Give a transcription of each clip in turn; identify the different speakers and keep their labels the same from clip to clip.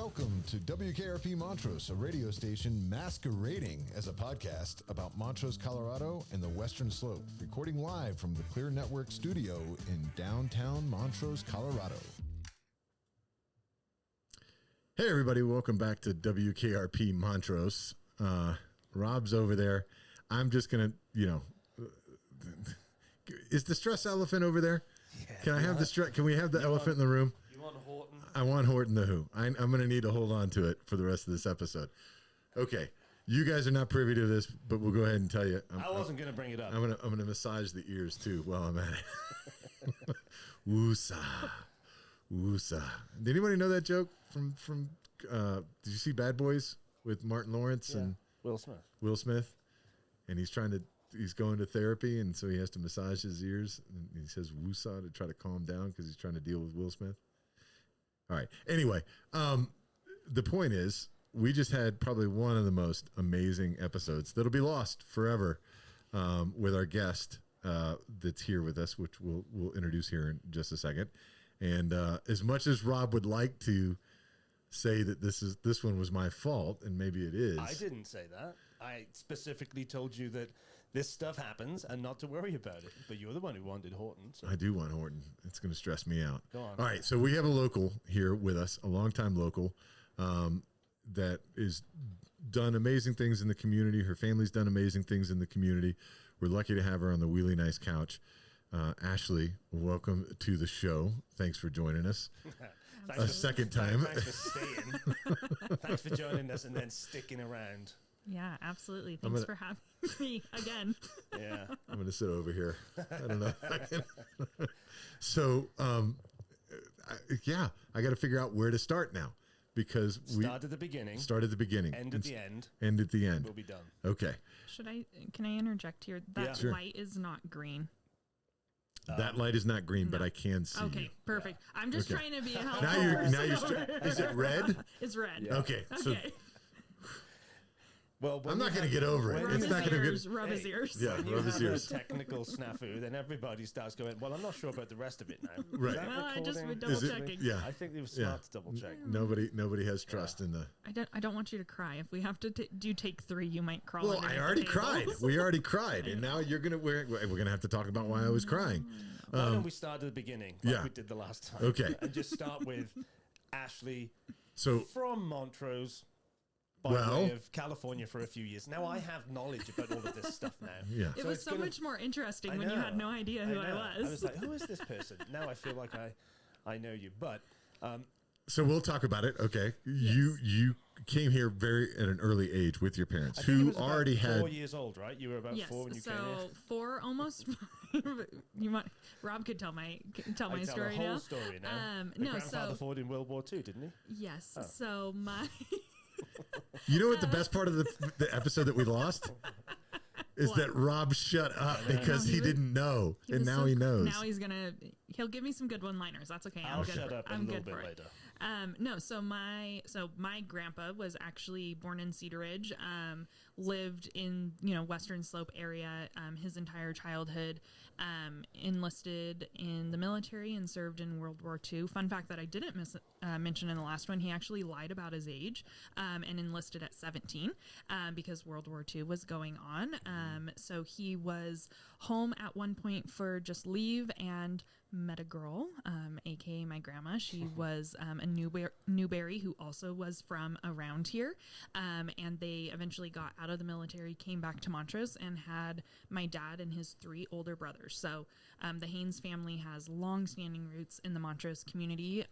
Speaker 1: Welcome to WKRP Montrose, a radio station masquerading as a podcast about Montrose, Colorado and the Western Slope, recording live from the Clear Network studio in downtown Montrose, Colorado.
Speaker 2: Hey everybody, welcome back to WKRP Montrose. Rob's over there. I'm just going to, is the stress elephant over there? Yeah, can I have the stress? Can we have the elephant in the room?
Speaker 3: You want Horton?
Speaker 2: I want Horton the Who. I'm going to need to hold on to it for the rest of this episode. Okay. You guys are not privy to this, but we'll go ahead and tell you.
Speaker 3: I wasn't going to bring it up.
Speaker 2: I'm going to massage the ears too while I'm at it. Woosah. Woosah. Did anybody know that joke from did you see Bad Boys with Martin Lawrence and
Speaker 3: Will Smith?
Speaker 2: Will Smith, and he's going to therapy, and so he has to massage his ears, and he says woosah to try to calm down because he's trying to deal with Will Smith. All right. Anyway, the point is, we just had probably one of the most amazing episodes that'll be lost forever with our guest that's here with us, which we'll introduce here in just a second. And as much as Rob would like to say that this one was my fault, and maybe it is.
Speaker 3: I didn't say that. I specifically told you that this stuff happens and not to worry about it. But you're the one who wanted Horton. So.
Speaker 2: I do want Horton. It's going to stress me out.
Speaker 3: Go on.
Speaker 2: All right, so we have a local here with us, a longtime local that is done amazing things in the community. Her family's done amazing things in the community. We're lucky to have her on the Wheelie Nice couch. Ashley, welcome to the show. Thanks for joining us. Second time.
Speaker 3: Thanks for staying. Thanks for joining us and then sticking around.
Speaker 4: Yeah, absolutely. Thanks for having me again.
Speaker 3: Yeah.
Speaker 2: I'm going to sit over here. I don't know. So, I got to figure out where to start now because
Speaker 3: Start at the beginning.
Speaker 2: Start at the beginning.
Speaker 3: End at the end.
Speaker 2: End at the end.
Speaker 3: We'll be done.
Speaker 2: Okay.
Speaker 4: Can I interject here? That light is not green.
Speaker 2: That light is not green, but I can see.
Speaker 4: Okay, perfect. I'm just trying to be helpful.
Speaker 2: Now you're. Is it red?
Speaker 4: It's red.
Speaker 2: Yeah. Okay.
Speaker 4: Okay.
Speaker 3: Well,
Speaker 2: I'm not going to get over it. It's not going to get.
Speaker 4: Rub his ears.
Speaker 2: Yeah, rub his ears.
Speaker 3: Technical snafu, then everybody starts going, well, I'm not sure about the rest of it now.
Speaker 2: Right.
Speaker 4: Well, I just was double checking.
Speaker 2: Yeah.
Speaker 3: I think it was smart to double check.
Speaker 2: Nobody has trust in the.
Speaker 4: I don't want you to cry. If we have to do take 3, you might crawl.
Speaker 2: Well, I already cried. We already cried, and now we're gonna have to talk about why I was crying.
Speaker 3: Why don't we start at the beginning, like we did the last time?
Speaker 2: Okay.
Speaker 3: And just start with Ashley.
Speaker 2: So
Speaker 3: from Montrose. By way of California for a few years. Now I have knowledge about all of this stuff now.
Speaker 2: Yeah.
Speaker 4: It was so much more interesting when you had no idea who I was.
Speaker 3: I was like, who is this person? Now I feel like I know you. But
Speaker 2: so we'll talk about it. Okay. Yes. You came here at an early age with your parents
Speaker 3: who
Speaker 2: already had
Speaker 3: 4 years old, right? You were about 4 when you came here.
Speaker 4: So 4 almost. Rob could tell my story now.
Speaker 3: Whole story now. Grandfather fought in World War II, didn't he?
Speaker 4: Yes. Oh. So my.
Speaker 2: You know what the best part of the episode that we lost is that Rob shut up because he didn't know, and now he knows.
Speaker 4: Now he'll give me some good one-liners. That's okay.
Speaker 3: I'll shut up a little bit later.
Speaker 4: No, so my grandpa was actually born in Cedar Ridge, lived in Western Slope area his entire childhood, enlisted in the military and served in World War II. Fun fact that I didn't mention in the last one, he actually lied about his age and enlisted at 17 because World War II was going on. So he was home at one point for just leave and met a girl, aka my grandma. She was a Newberry who also was from around here, and they eventually got out of the military, came back to Montrose, and had my dad and his 3 older brothers. So the Haynes family has long-standing roots in the Montrose community.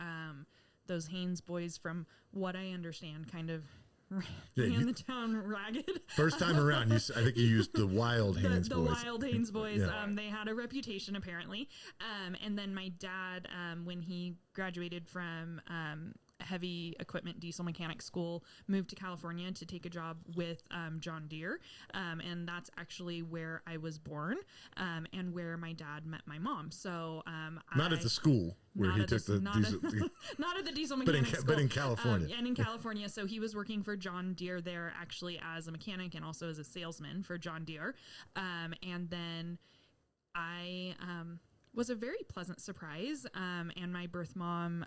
Speaker 4: Those Haynes boys, from what I understand, kind of ran the town ragged.
Speaker 2: First time around, I think you used the wild Haynes boys.
Speaker 4: The wild Haynes boys. Yeah. They had a reputation, apparently. And then my dad, when he graduated from heavy equipment diesel mechanic school, moved to California to take a job with John Deere. And that's actually where I was born and where my dad met my mom. So
Speaker 2: not at the school where he took the diesel.
Speaker 4: Not at the diesel mechanic school.
Speaker 2: But in California.
Speaker 4: And in California. So he was working for John Deere there actually as a mechanic and also as a salesman for John Deere. And then I was a very pleasant surprise. And my birth mom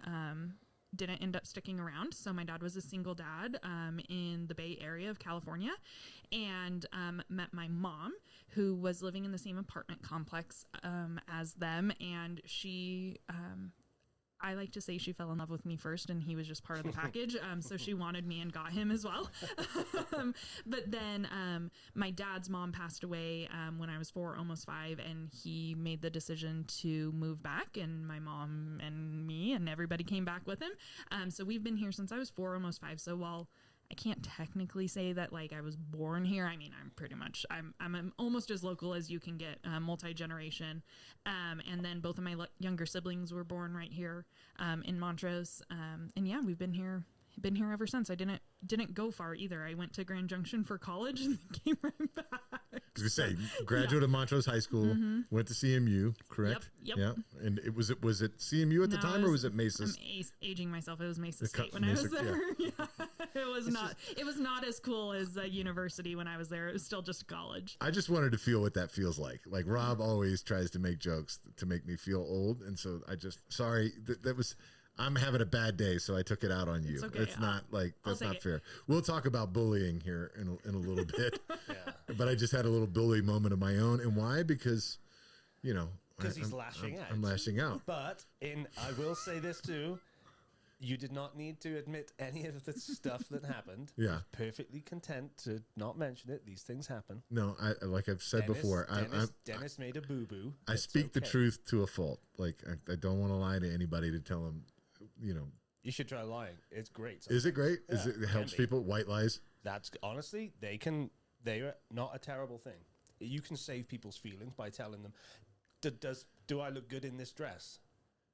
Speaker 4: didn't end up sticking around. So my dad was a single dad in the Bay Area of California, and met my mom, who was living in the same apartment complex as them. And she, I like to say, she fell in love with me first, and he was just part of the package. So she wanted me and got him as well. But then my dad's mom passed away when I was 4, almost 5, and he made the decision to move back, and my mom and me and everybody came back with him. So we've been here since I was 4, almost 5. So while I can't technically say that like I was born here, I mean, I'm pretty much, I'm almost as local as you can get, multi-generation. And then both of my younger siblings were born right here in Montrose. And yeah, we've been here ever since. I didn't go far either. I went to Grand Junction for college and came right back.
Speaker 2: Because we say graduate of Montrose High School, went to CMU, correct?
Speaker 4: Yep.
Speaker 2: Yeah. And was it CMU at the time, or was it Mesa?
Speaker 4: I'm aging myself. It was Mesa State when I was there. Yeah. It was not as cool as a university when I was there. It was still just college.
Speaker 2: I just wanted to feel what that feels like. Like Rob always tries to make jokes to make me feel old, and so sorry that was. I'm having a bad day, so I took it out on you.
Speaker 4: Okay.
Speaker 2: It's not like, that's not fair. We'll talk about bullying here in a little bit. But I just had a little bully moment of my own. And why? Because,
Speaker 3: Because he's lashing out.
Speaker 2: I'm lashing out.
Speaker 3: But I will say this too. You did not need to admit any of the stuff that happened.
Speaker 2: Yeah.
Speaker 3: Perfectly content to not mention it. These things happen.
Speaker 2: No, like I've said before,
Speaker 3: Dennis made a boo-boo.
Speaker 2: I speak the truth to a fault. Like I don't want to lie to anybody to tell them,
Speaker 3: You should try lying. It's great.
Speaker 2: Is it great?
Speaker 3: Yeah,
Speaker 2: it helps people? White lies?
Speaker 3: That's honestly, they are not a terrible thing. You can save people's feelings by telling them, do I look good in this dress?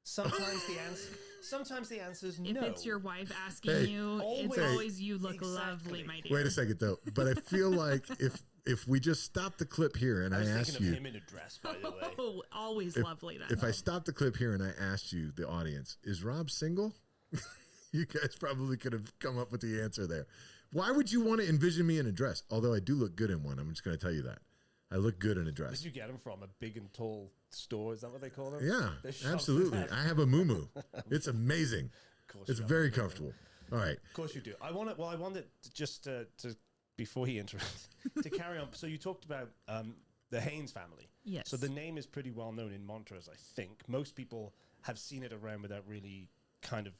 Speaker 3: Sometimes the answer is no.
Speaker 4: If it's your wife asking you, it's always you look lovely, my dear.
Speaker 2: Wait a second though, but I feel like if we just stop the clip here and I ask you,
Speaker 3: him in a dress, by the way.
Speaker 4: Oh, always lovely. Then
Speaker 2: if I stop the clip here and I asked you, the audience, is Rob single? You guys probably could have come up with the answer there. Why would you want to envision me in a dress? Although I do look good in one. I'm just going to tell you that. I look good in a dress.
Speaker 3: Did you get them from a big and tall store? Is that what they call them?
Speaker 2: Yeah, absolutely. I have a muumuu. It's amazing. It's very comfortable. All right.
Speaker 3: Of course you do. I wanted just to before he interrupts, to carry on. So you talked about the Haynes family.
Speaker 4: Yes.
Speaker 3: So the name is pretty well known in Montrose, I think. Most people have seen it around without really kind of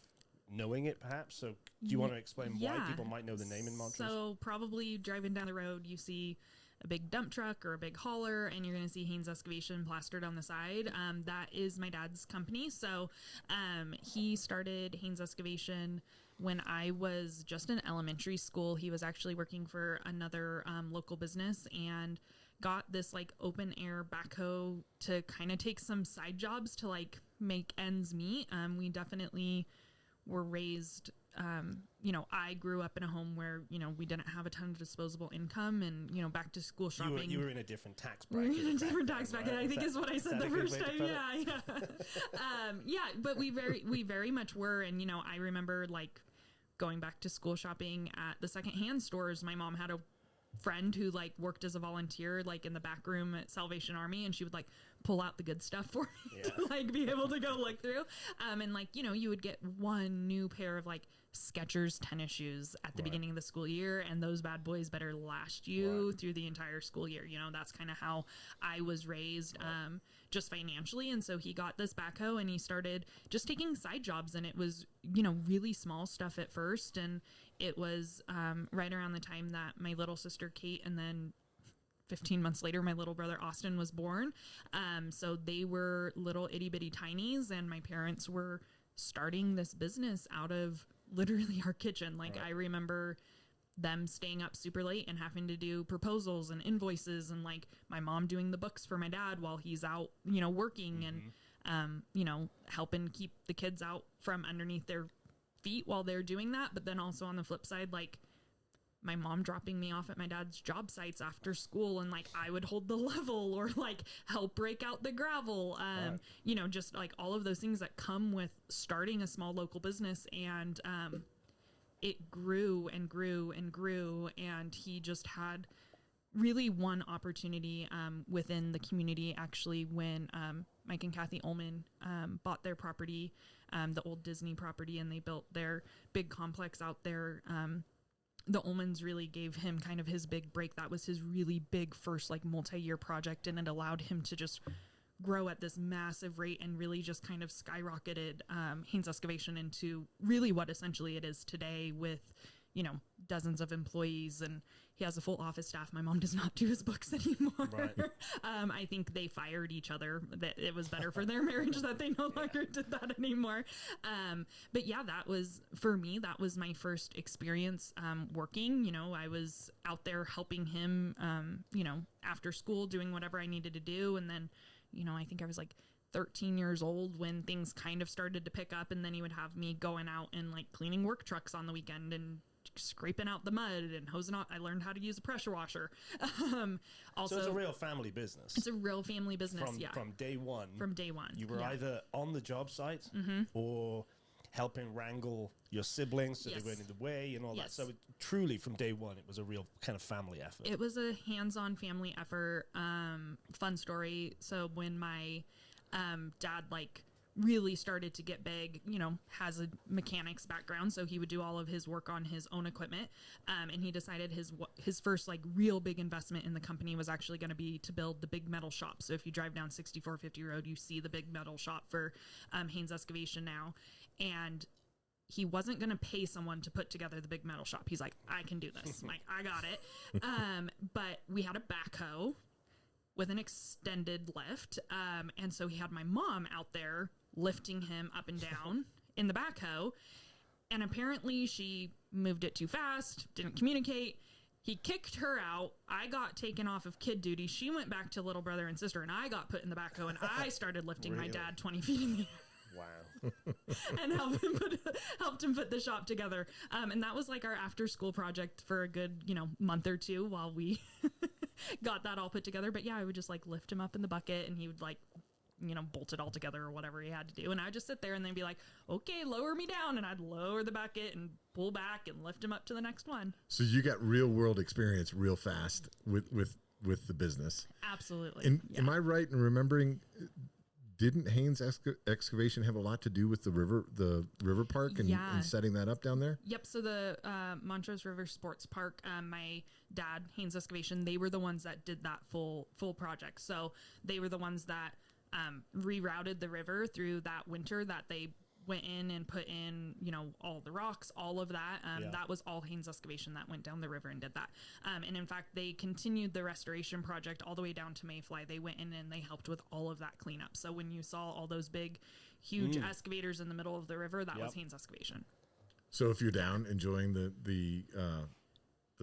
Speaker 3: knowing it, perhaps. So do you want to explain why people might know the name in Montrose?
Speaker 4: So probably driving down the road, you see a big dump truck or a big hauler, and you're going to see Haynes Excavation plastered on the side. That is my dad's company. So he started Haynes Excavation when I was just in elementary school. He was actually working for another local business and got this like open air backhoe to kind of take some side jobs to like make ends meet. We definitely were raised, I grew up in a home where, we didn't have a ton of disposable income, and, back to school shopping.
Speaker 3: You were in a different tax bracket.
Speaker 4: We were in a different tax bracket, right? I think is what I said the first time. Yeah. But we very much were. And, I remember like going back to school shopping at the secondhand stores. My mom had a friend who like worked as a volunteer like in the back room at Salvation Army, and she would like pull out the good stuff for me to like be able to go look through, and like you would get one new pair of like Skechers tennis shoes at the beginning of the school year, and those bad boys better last you through the entire school year. That's kind of how I was raised, just financially. And so he got this backhoe and he started just taking side jobs, and it was really small stuff at first, and it was right around the time that my little sister Kate, and then 15 months later, my little brother Austin was born. So they were little itty bitty tinies, and my parents were starting this business out of literally our kitchen. Like I remember them staying up super late and having to do proposals and invoices, and like my mom doing the books for my dad while he's out, working, and, helping keep the kids out from underneath their feet while they're doing that. But then also on the flip side, like my mom dropping me off at my dad's job sites after school, and like I would hold the level or like help break out the gravel, just like all of those things that come with starting a small local business. And it grew and grew and grew, and he just had really one opportunity within the community, actually, when Mike and Kathy Ullman bought their property, the old Disney property, and they built their big complex out there. The Ullmans really gave him kind of his big break. That was his really big first like multi-year project, and it allowed him to just grow at this massive rate and really just kind of skyrocketed Haynes Excavation into really what essentially it is today, with, you know, dozens of employees, and he has a full office staff. My mom does not do his books anymore.
Speaker 3: Right.
Speaker 4: I think they fired each other. That it was better for their marriage that they no longer did that anymore. But yeah, that was, for me, that was my first experience working. You know, I was out there helping him, you know, after school, doing whatever I needed to do. And then, you know, I think I was like 13 years old when things kind of started to pick up, and then he would have me going out and like cleaning work trucks on the weekend and scraping out the mud and hosing out. I learned how to use a pressure washer. Also,
Speaker 3: So it's a real family business.
Speaker 4: It's a real family business.
Speaker 3: From day one.
Speaker 4: From day one.
Speaker 3: You were either on the job site or helping wrangle your siblings so they weren't in the way and all that. So truly from day one, it was a real kind of family effort.
Speaker 4: It was a hands-on family effort. Fun story. So when my dad like really started to get big, you know, has a mechanics background, so he would do all of his work on his own equipment, and he decided his first like real big investment in the company was actually going to be to build the big metal shop. So if you drive down 6450 Road, you see the big metal shop for Haynes Excavation now, and he wasn't going to pay someone to put together the big metal shop. He's like, I can do this. I'm like, I got it. But we had a backhoe with an extended lift, and so he had my mom out there lifting him up and down in the backhoe, and apparently she moved it too fast, didn't communicate. He kicked her out. I got taken off of kid duty. She went back to little brother and sister, and I got put in the backhoe, and I started lifting my dad 20 feet in the air.
Speaker 3: Wow.
Speaker 4: And helped him put the shop together. And that was like our after school project for a good, you know, month or two while we got that all put together. But yeah, I would just like lift him up in the bucket, and he would like, you know, bolt it all together or whatever he had to do. And I'd just sit there and then be like, okay, lower me down. And I'd lower the bucket and pull back and lift him up to the next one.
Speaker 2: So you got real world experience real fast with the business.
Speaker 4: Absolutely.
Speaker 2: And am I right in remembering, didn't Haynes Excavation have a lot to do with the river park and setting that up down there?
Speaker 4: Yep. So the Montrose River Sports Park, my dad, Haynes Excavation, they were the ones that did that full project. So they were the ones that rerouted the river through that winter, that they went in and put in, you know, all the rocks, all of that. That was all Haynes Excavation that went down the river and did that. And in fact, they continued the restoration project all the way down to Mayfly. They went in and they helped with all of that cleanup. So when you saw all those big, huge excavators in the middle of the river, that was Haynes Excavation.
Speaker 2: So if you're down enjoying the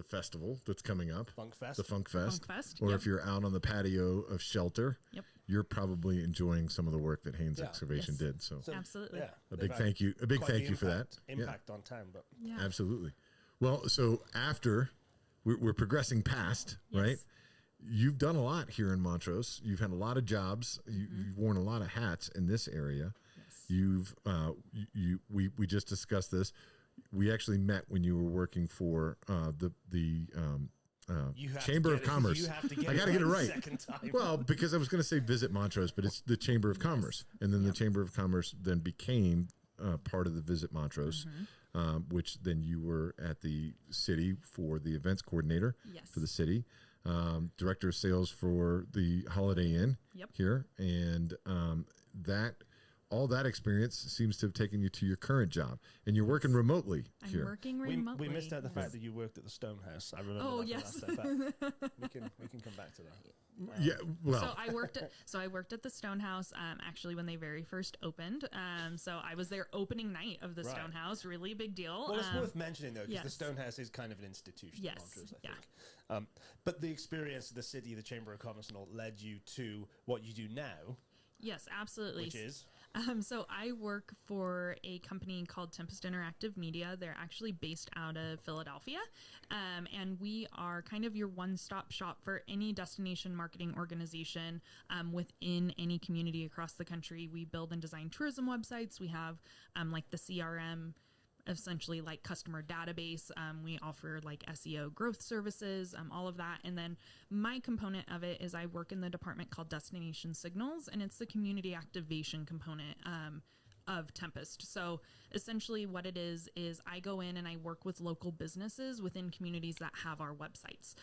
Speaker 2: festival that's coming up, the Funk Fest, or if you're out on the patio of Shelter, you're probably enjoying some of the work that Haynes Excavation did. So
Speaker 4: absolutely,
Speaker 2: a big thank you for that
Speaker 3: impact on town. But
Speaker 2: absolutely. Well, so after we're progressing past, right? You've done a lot here in Montrose. You've had a lot of jobs. You've worn a lot of hats in this area. You've we just discussed this. We actually met when you were working for the Chamber of Commerce. I got to get it right. Well, because I was going to say Visit Montrose, but it's the Chamber of Commerce, and then the Chamber of Commerce then became part of the Visit Montrose, which then you were at the city for the events coordinator for the city, director of sales for the Holiday Inn here, and all that experience seems to have taken you to your current job, and you're working remotely here.
Speaker 4: I'm working remotely.
Speaker 3: We missed out the fact that you worked at the Stonehouse. I remember that from last time back. We can come back to that.
Speaker 2: Yeah, well.
Speaker 4: So I worked at the Stonehouse actually when they very first opened. So I was there opening night of the Stonehouse. Really big deal.
Speaker 3: Well, it's worth mentioning though, because the Stonehouse is kind of an institution in Montrose, I think. But the experience of the city, the Chamber of Commerce, and all led you to what you do now.
Speaker 4: Yes, absolutely.
Speaker 3: Which is?
Speaker 4: So I work for a company called Tempest Interactive Media. They're actually based out of Philadelphia. And we are kind of your one-stop shop for any destination marketing organization within any community across the country. We build and design tourism websites. We have like the CRM essentially like customer database. We offer like SEO growth services, all of that. And then my component of it is I work in the department called Destination Signals, and it's the community activation component of Tempest. So essentially what it is I go in and I work with local businesses within communities that have our websites.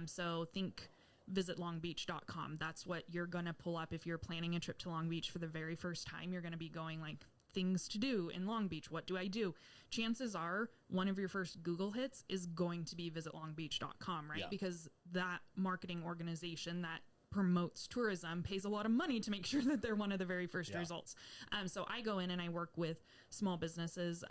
Speaker 4: So think visitlongbeach.com. That's what you're going to pull up if you're planning a trip to Long Beach for the very first time. You're going to be going like, things to do in Long Beach. What do I do? Chances are one of your first Google hits is going to be visitlongbeach.com, right?
Speaker 3: Yeah.
Speaker 4: Because that marketing organization that promotes tourism pays a lot of money to make sure that they're one of the very first results. So I go in and I work with small businesses,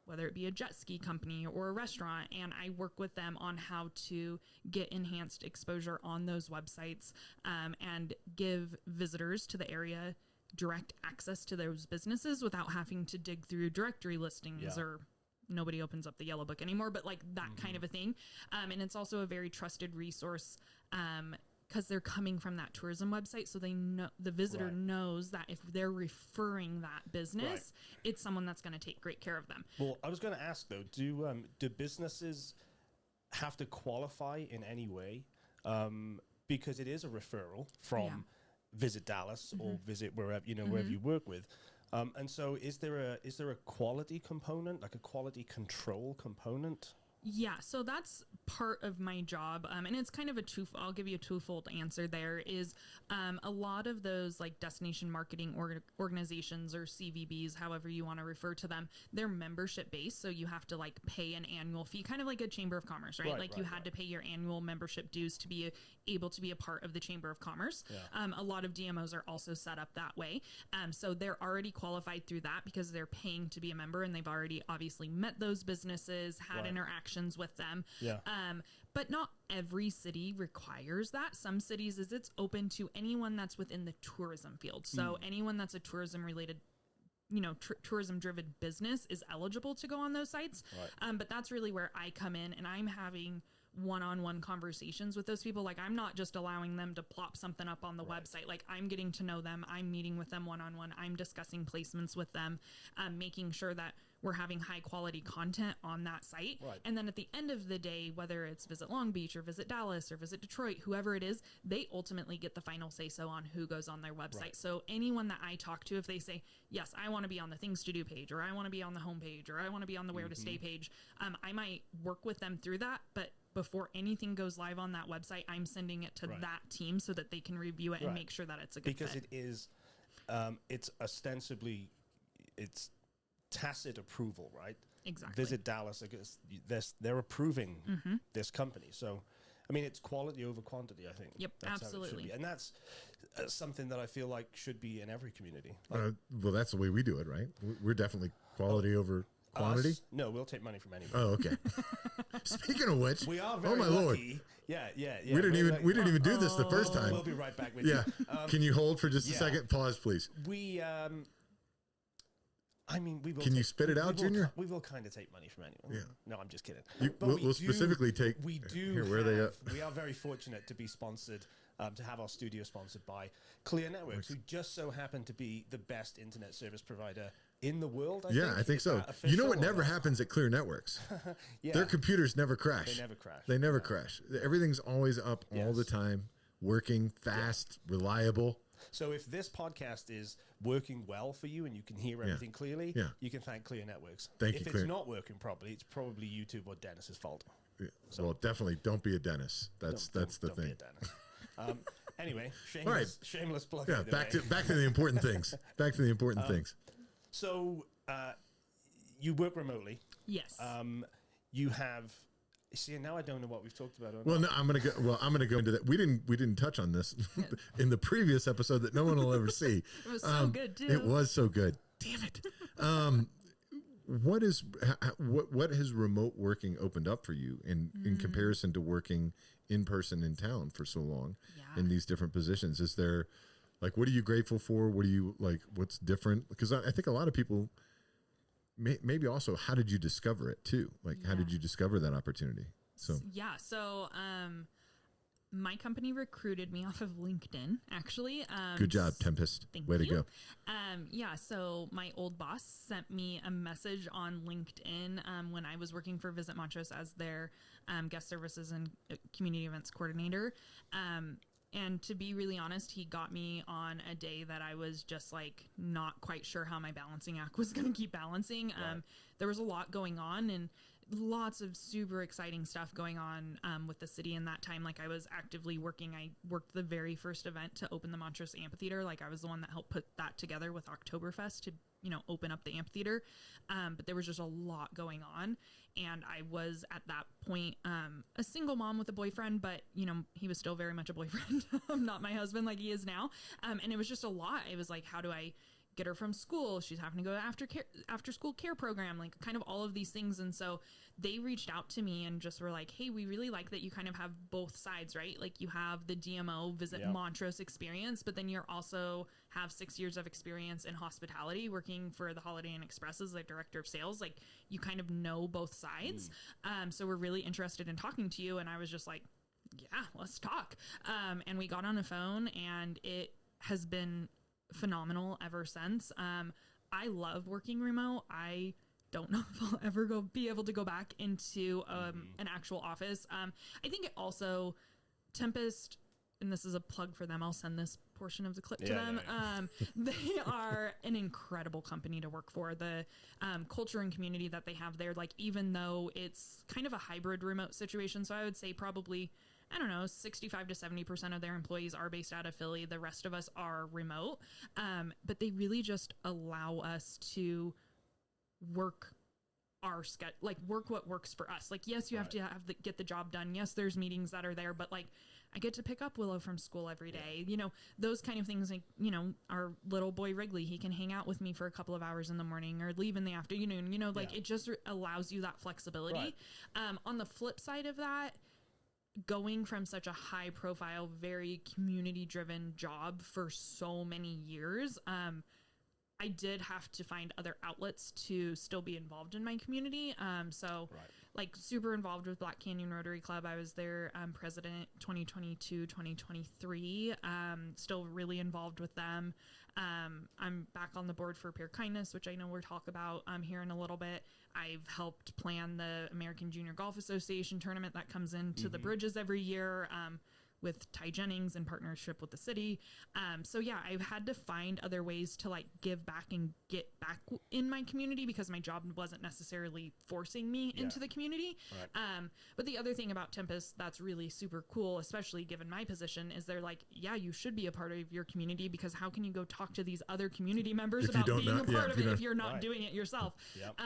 Speaker 4: whether it be a jet ski company or a restaurant, and I work with them on how to get enhanced exposure on those websites, and give visitors to the area direct access to those businesses without having to dig through directory listings or nobody opens up the yellow book anymore, but like that kind of a thing. And it's also a very trusted resource, because they're coming from that tourism website. So they know, the visitor knows that if they're referring that business, it's someone that's going to take great care of them.
Speaker 3: Well, I was going to ask though, do businesses have to qualify in any way? Because it is a referral from Visit Dallas or visit wherever, wherever you work with. And so is there a quality component, like a quality control component?
Speaker 4: Yeah, so that's part of my job, and it's kind of I'll give you a twofold answer there, is a lot of those like destination marketing organizations or CVBs, however you want to refer to them, they're membership based, so you have to like pay an annual fee, kind of like a Chamber of Commerce, right? You had to pay your annual membership dues to be able to be a part of the Chamber of Commerce. A lot of DMOs are also set up that way, so they're already qualified through that because they're paying to be a member, and they've already obviously met those businesses, had interactions with them. But not every city requires that. Some cities it's open to anyone that's within the tourism field. So anyone that's a tourism related, tourism driven business is eligible to go on those sites. But that's really where I come in, and I'm having one-on-one conversations with those people. Like, I'm not just allowing them to plop something up on the website. Like, I'm getting to know them. I'm meeting with them one-on-one. I'm discussing placements with them, making sure that we're having high quality content on that site. And then at the end of the day, whether it's Visit Long Beach or Visit Dallas or Visit Detroit, whoever it is, they ultimately get the final say so on who goes on their website. So anyone that I talk to, if they say, yes, I want to be on the things to do page, or I want to be on the home page, or I want to be on the where to stay page, I might work with them through that. But before anything goes live on that website, I'm sending it to that team so that they can review it and make sure that it's a good fit.
Speaker 3: Because it is, it's ostensibly, it's tacit approval, right?
Speaker 4: Exactly.
Speaker 3: Visit Dallas, they're approving this company. So, I mean, it's quality over quantity, I think.
Speaker 4: Yep,
Speaker 3: that's
Speaker 4: absolutely.
Speaker 3: How it should be. And that's something that I feel like should be in every community.
Speaker 2: Well, that's the way we do it, right? We're definitely quality over quantity.
Speaker 3: No, we'll take money from anyone.
Speaker 2: Oh, okay. Speaking of which,
Speaker 3: we are very
Speaker 2: oh my
Speaker 3: lucky.
Speaker 2: Lord.
Speaker 3: Yeah.
Speaker 2: We didn't even do this the first time.
Speaker 3: We'll be right back with you.
Speaker 2: Can you hold for just a second? Pause, please.
Speaker 3: We will.
Speaker 2: Can you spit it out, Junior?
Speaker 3: We will kind of take money from anyone.
Speaker 2: Yeah.
Speaker 3: No, I'm just kidding.
Speaker 2: We'll specifically take.
Speaker 3: We do.
Speaker 2: Here, where are they at?
Speaker 3: We are very fortunate to be sponsored, to have our studio sponsored by Clear Networks, who just so happen to be the best internet service provider in the world.
Speaker 2: I think so. You know what never happens at Clear Networks? Their computers never crash.
Speaker 3: They never crash.
Speaker 2: Crash. Everything's always up all the time, working fast, reliable.
Speaker 3: So if this podcast is working well for you and you can hear everything clearly, you can thank Clear Networks. If it's not working properly, it's probably YouTube or Dennis's fault.
Speaker 2: Yeah. So, well, definitely don't be a Dennis. That's the thing.
Speaker 3: Be a Dennis. Anyway, shameless plug.
Speaker 2: Yeah, back to the important things. Back to the important things.
Speaker 3: So you work remotely.
Speaker 4: Yes.
Speaker 3: You have. See, now I don't know what we've talked about.
Speaker 2: No, I'm gonna go into that. We didn't touch on this in the previous episode that no one will ever see.
Speaker 4: It was so good too.
Speaker 2: It was so good. Damn it. What has remote working opened up for you in comparison to working in person in town for so long in these different positions? Is there, like, what are you grateful for? What do you like? What's different? Because I think a lot of people. Maybe also, how did you discover it too? Like, how did you discover that opportunity? So
Speaker 4: My company recruited me off of LinkedIn, actually.
Speaker 2: Good job, Tempest.
Speaker 4: Thank
Speaker 2: Way to
Speaker 4: you.
Speaker 2: go.
Speaker 4: Yeah, so my old boss sent me a message on LinkedIn when I was working for Visit Montrose as their guest services and community events coordinator. And to be really honest, he got me on a day that I was just like not quite sure how my balancing act was going to keep balancing.
Speaker 3: Right.
Speaker 4: There was a lot going on and lots of super exciting stuff going on with the city in that time. Like I was actively working. I worked the very first event to open the Montrose Amphitheater. Like I was the one that helped put that together with Oktoberfest to, open up the amphitheater. But there was just a lot going on. And I was at that point a single mom with a boyfriend, but, he was still very much a boyfriend, not my husband like he is now. And it was just a lot. It was like, how do I get her from school? She's having to go to after school care program, like kind of all of these things. And so they reached out to me and just were like, hey, we really like that you kind of have both sides, right? Like you have the DMO Visit Montrose experience, but then you're also have 6 years of experience in hospitality working for the Holiday Inn Express as like director of sales. Like you kind of know both sides. So we're really interested in talking to you. And I was just like, yeah, let's talk. And we got on the phone and it has been phenomenal ever since. I love working remote. I don't know if I'll ever be able to go back into an actual office. I think it also Tempest, and this is a plug for them. I'll send this portion of the clip to them. They are an incredible company to work for. The culture and community that they have there, like even though it's kind of a hybrid remote situation, so I would say probably 65 to 70% of their employees are based out of Philly. The rest of us are remote. But they really just allow us to work our schedule, like work what works for us. Like, yes, you have to get the job done. Yes, there's meetings that are there, but like I get to pick up Willow from school every day. Those kind of things, like, our little boy Wrigley, he can hang out with me for a couple of hours in the morning or leave in the afternoon, it just allows you that flexibility. Right. On the flip side of that, going from such a high profile, very community driven job for so many years, I did have to find other outlets to still be involved in my community. Like super involved with Black Canyon Rotary Club. I was their president 2022, 2023, still really involved with them. I'm back on the board for Pure Kindness, which I know we'll talk about here in a little bit. I've helped plan the American Junior Golf Association tournament that comes into the Bridges every year with Ty Jennings in partnership with the city. So yeah, I've had to find other ways to like give back and get back in my community because my job wasn't necessarily forcing me into the community. Right. But the other thing about Tempest that's really super cool, especially given my position, is they're like, yeah, you should be a part of your community because how can you go talk to these other community members about being a part of it if you're not doing it yourself? Yep.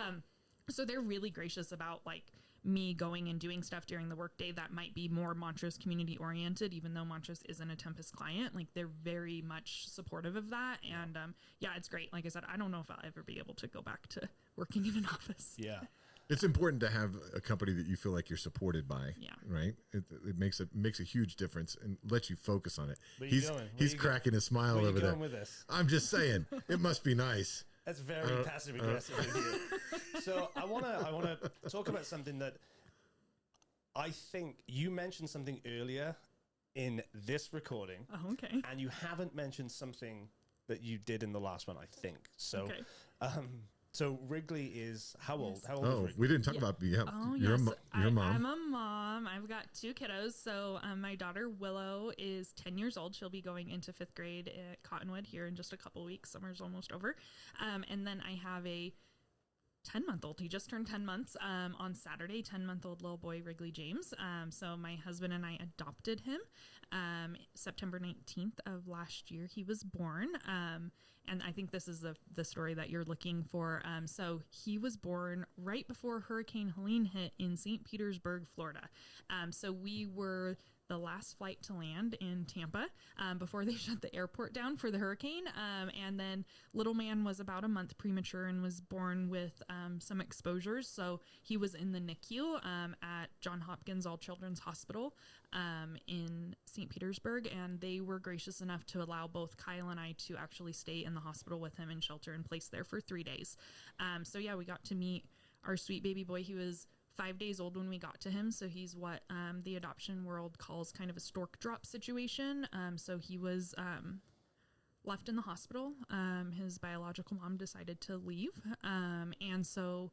Speaker 4: So they're really gracious about like me going and doing stuff during the workday that might be more Montrose community oriented, even though Montrose isn't a Tempest client. Like they're very much supportive of that. And it's great. Like I said, I don't know if I'll ever be able to go back to working in an office.
Speaker 2: Yeah. It's important to have a company that you feel like you're supported by, right? It makes a huge difference and lets you focus on it. He's cracking a smile over there.
Speaker 3: With this?
Speaker 2: I'm just saying, it must be nice.
Speaker 3: That's very passive aggressive of you. So I wanna talk about something that I think you mentioned something earlier in this recording.
Speaker 4: Oh, okay.
Speaker 3: And you haven't mentioned something that you did in the last one, I think. So so Wrigley is how old? How old is Wrigley?
Speaker 2: We didn't talk about you're a mom.
Speaker 4: I'm a mom. I've got 2 kiddos. So my daughter Willow is 10 years old. She'll be going into 5th grade at Cottonwood here in just a couple weeks. Summer's almost over. And then I have a 10-month-old. He just turned 10 months on Saturday, 10-month-old little boy Wrigley James. So my husband and I adopted him September 19th of last year. He was born. And I think this is the story that you're looking for. So he was born right before Hurricane Helene hit in St. Petersburg, Florida. So we were the last flight to land in Tampa before they shut the airport down for the hurricane. And then little man was about a month premature and was born with some exposures. So he was in the NICU at Johns Hopkins All Children's Hospital in St. Petersburg. And they were gracious enough to allow both Kyle and I to actually stay in the hospital with him and shelter in place there for 3 days. So yeah, we got to meet our sweet baby boy. He was 5 days old when we got to him. So he's what the adoption world calls kind of a stork drop situation. So he was left in the hospital. His biological mom decided to leave. And so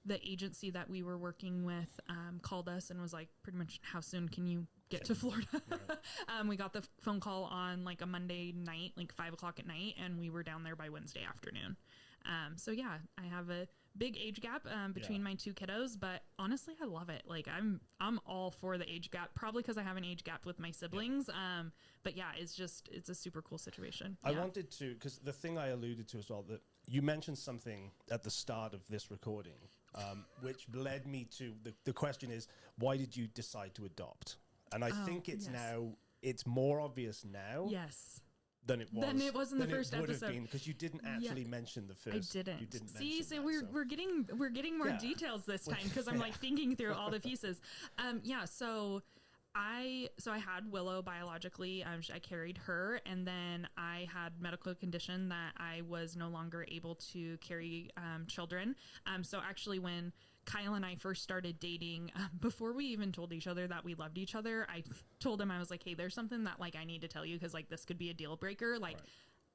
Speaker 4: the agency that we were working with called us and was like, pretty much, how soon can you get to Florida? We got the phone call on like a Monday night, like 5 o'clock at night, and we were down there by Wednesday afternoon. So yeah, I have a big age gap between my two kiddos, but honestly, I love it. Like I'm all for the age gap, probably because I have an age gap with my siblings. But yeah, it's a super cool situation.
Speaker 3: I wanted to, because the thing I alluded to as well, that you mentioned something at the start of this recording, which led me to the question is, why did you decide to adopt? And I think it's more obvious now.
Speaker 4: Yes.
Speaker 3: Than it was.
Speaker 4: Than it was in the first episode,
Speaker 3: because you didn't actually mention the first.
Speaker 4: I didn't.
Speaker 3: You didn't
Speaker 4: See,
Speaker 3: mention
Speaker 4: so
Speaker 3: that,
Speaker 4: we're getting more details this time because I'm like thinking through all the pieces. So I had Willow biologically. I carried her, and then I had medical condition that I was no longer able to carry children. So actually, when Kyle and I first started dating, before we even told each other that we loved each other, I told him, I was like, hey, there's something that like I need to tell you, because like this could be a deal breaker. Like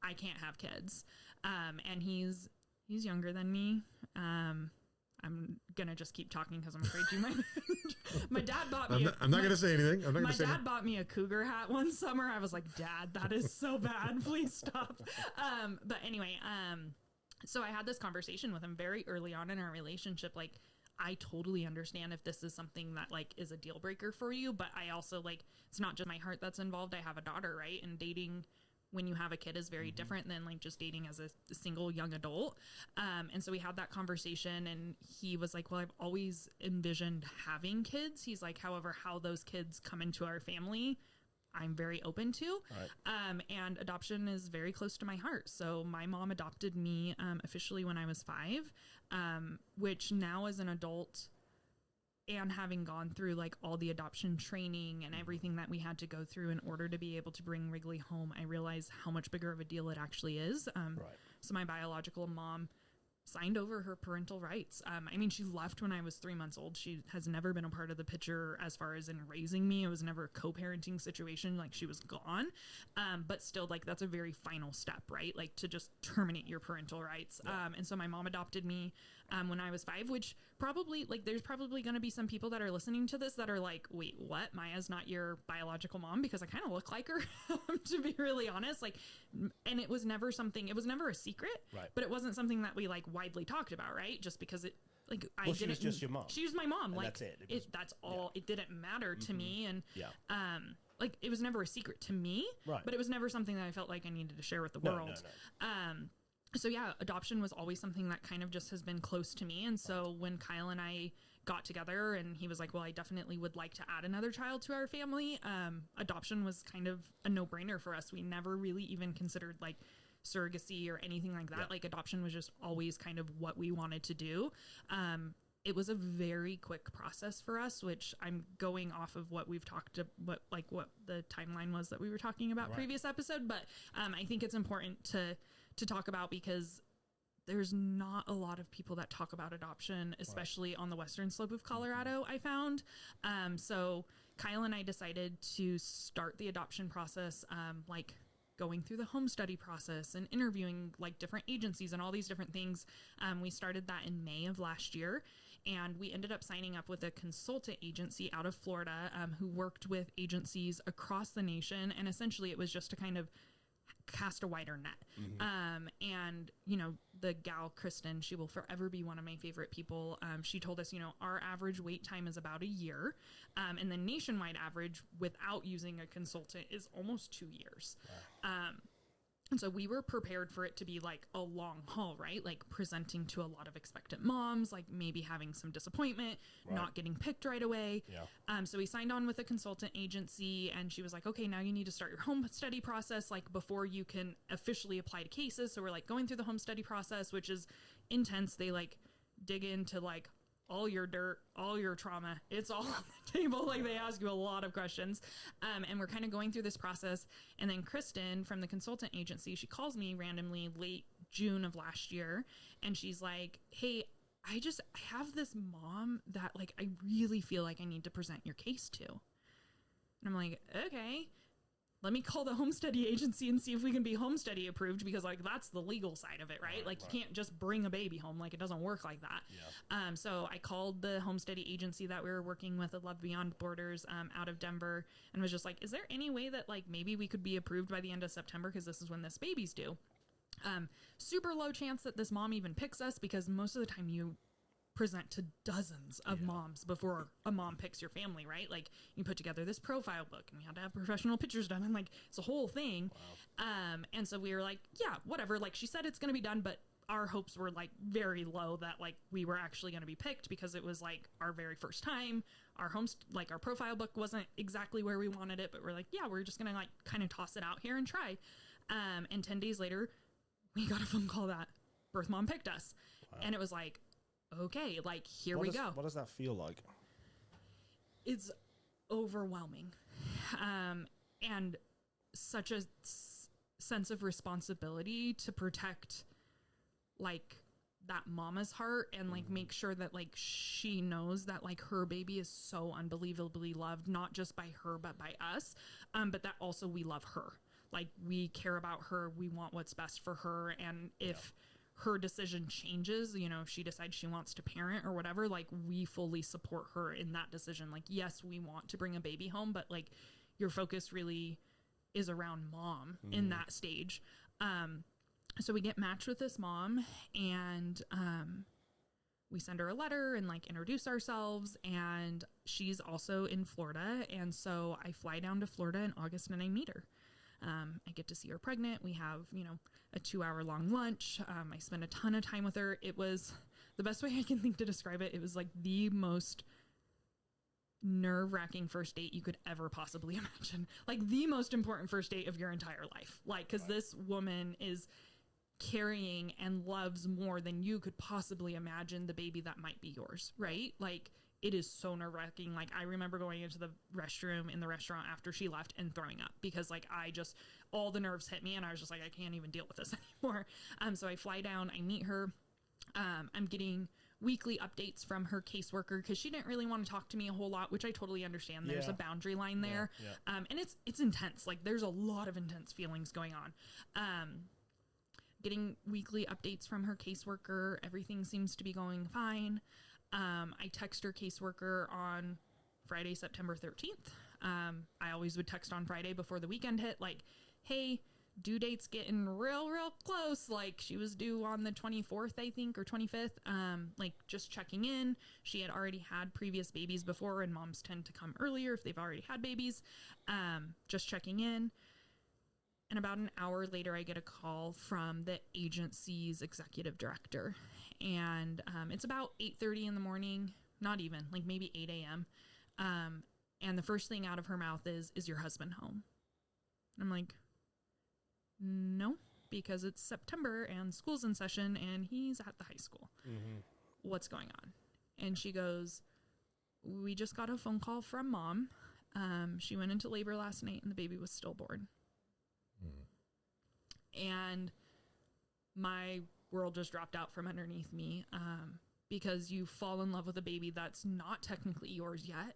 Speaker 4: I can't have kids. And he's younger than me. I'm gonna just keep talking because I'm afraid you might. My dad bought me.
Speaker 2: I'm not gonna say anything.
Speaker 4: My dad bought me a cougar hat one summer. I was like, Dad, that is so bad. Please stop. But anyway, so I had this conversation with him very early on in our relationship. Like, I totally understand if this is something that like is a deal breaker for you, but I also like, it's not just my heart that's involved. I have a daughter, right? And dating when you have a kid is very different than like just dating as a single young adult. And so we had that conversation, and he was like, well, I've always envisioned having kids. He's like, however, how those kids come into our family, I'm very open to. Right. And adoption is very close to my heart. So my mom adopted me officially when I was 5, which now as an adult and having gone through like all the adoption training and everything that we had to go through in order to be able to bring Wrigley home, I realized how much bigger of a deal it actually is. So my biological mom signed over her parental rights. I mean, she left when I was 3 months old. She has never been a part of the picture as far as in raising me. It was never a co-parenting situation. Like, she was gone. But still, like, that's a very final step, right? Like, to just terminate your parental rights. Yeah. And so my mom adopted me when I was 5, which probably, like, there's probably going to be some people that are listening to this that are like, wait, what? Maya's not your biological mom? Because I kind of look like her, to be really honest. Like, and it was never a secret, right? But it wasn't something that we, like, widely talked about, right? Just because it, like,
Speaker 3: she was just your mom.
Speaker 4: She was my mom.
Speaker 3: And
Speaker 4: like,
Speaker 3: that's it.
Speaker 4: That's all. Yeah. It didn't matter to me. And, like, it was never a secret to me, right? But it was never something that I felt like I needed to share with the world. No. So yeah, adoption was always something that kind of just has been close to me. And so when Kyle and I got together and he was like, well, I definitely would like to add another child to our family, adoption was kind of a no-brainer for us. We never really even considered like surrogacy or anything like that. Yeah. Like, adoption was just always kind of what we wanted to do. It was a very quick process for us, which I'm going off of what we've talked about, what the timeline was that we were talking about previous episode. But I think it's important to talk about, because there's not a lot of people that talk about adoption, especially on the western slope of Colorado, I found. So Kyle and I decided to start the adoption process, like going through the home study process and interviewing like different agencies and all these different things. We started that in May of last year, and we ended up signing up with a consultant agency out of Florida, who worked with agencies across the nation. And essentially it was just to kind of cast a wider net. And, you know, the gal, Kristen, she will forever be one of my favorite people. She told us, you know, our average wait time is about a year. And the nationwide average without using a consultant is almost 2 years. Wow. And so we were prepared for it to be like a long haul, right? Like presenting to a lot of expectant moms, like maybe having some disappointment, not getting picked right away. Yeah. So we signed on with a consultant agency, and she was like, okay, now you need to start your home study process, like before you can officially apply to cases. So we're like going through the home study process, which is intense. They like dig into like all your dirt, all your trauma, it's all on the table. Like, they ask you a lot of questions. And we're kind of going through this process. And then Kristen from the consultant agency, she calls me randomly late June of last year. And she's like, hey, I have this mom that like I really feel like I need to present your case to. And I'm like, okay, let me call the home study agency and see if we can be home study approved, because like that's the legal side of it, right? Like you can't just bring a baby home. Like it doesn't work like that. Yeah. So I called the home study agency that we were working with at Love Beyond Borders out of Denver, and was just like, is there any way that like maybe we could be approved by the end of September? Because this is when this baby's due. Super low chance that this mom even picks us, because most of the time you present to dozens of moms before a mom picks your family, right? Like you put together this profile book and we had to have professional pictures done, and like it's a whole thing. Wow. And so we were like, yeah, whatever. Like she said it's going to be done, but our hopes were like very low that like we were actually going to be picked, because it was like our very first time. Our like our profile book wasn't exactly where we wanted it, but we're like, yeah, we're just going to like kind of toss it out here and try. And 10 days later, we got a phone call that birth mom picked us. Wow. And it was like, okay, like here we go.
Speaker 3: What does that feel like?
Speaker 4: It's overwhelming. And such a sense of responsibility to protect like that mama's heart, and like make sure that like she knows that like her baby is so unbelievably loved, not just by her, but by us. But that also we love her. Like we care about her. We want what's best for her. And if her decision changes, you know, if she decides she wants to parent or whatever, like we fully support her in that decision. Like, yes, we want to bring a baby home, but like your focus really is around mom in that stage. So we get matched with this mom, and we send her a letter and like introduce ourselves, and she's also in Florida. And so I fly down to Florida in August and I meet her. I get to see her pregnant. We have, you know, a 2-hour long lunch. I spend a ton of time with her. It was the best way I can think to describe it. It was like the most nerve-wracking first date you could ever possibly imagine. Like the most important first date of your entire life. Like, cause this woman is carrying and loves more than you could possibly imagine the baby that might be yours. Right. Like, it is so nerve-wracking. Like I remember going into the restroom in the restaurant after she left and throwing up, because like all the nerves hit me, and I was just like, I can't even deal with this anymore. So I fly down, I meet her. I'm getting weekly updates from her caseworker, because she didn't really want to talk to me a whole lot, which I totally understand. There's a boundary line there. Yeah. And it's intense. Like there's a lot of intense feelings going on. Getting weekly updates from her caseworker. Everything seems to be going fine. I text her caseworker on Friday, September 13th. I always would text on Friday before the weekend hit, like, hey, due date's getting real close. Like she was due on the 24th, I think, or 25th. Like just checking in. She had already had previous babies before, and moms tend to come earlier if they've already had babies. Just checking in. And about an hour later, I get a call from the agency's executive director. And it's about 8:30 in the morning, not even, like maybe 8 a.m. And the first thing out of her mouth is your husband home? And I'm like, no, because it's September and school's in session and he's at the high school. Mm-hmm. What's going on? And she goes, we just got a phone call from mom. She went into labor last night and the baby was stillborn. And my world just dropped out from underneath me, because you fall in love with a baby that's not technically yours yet.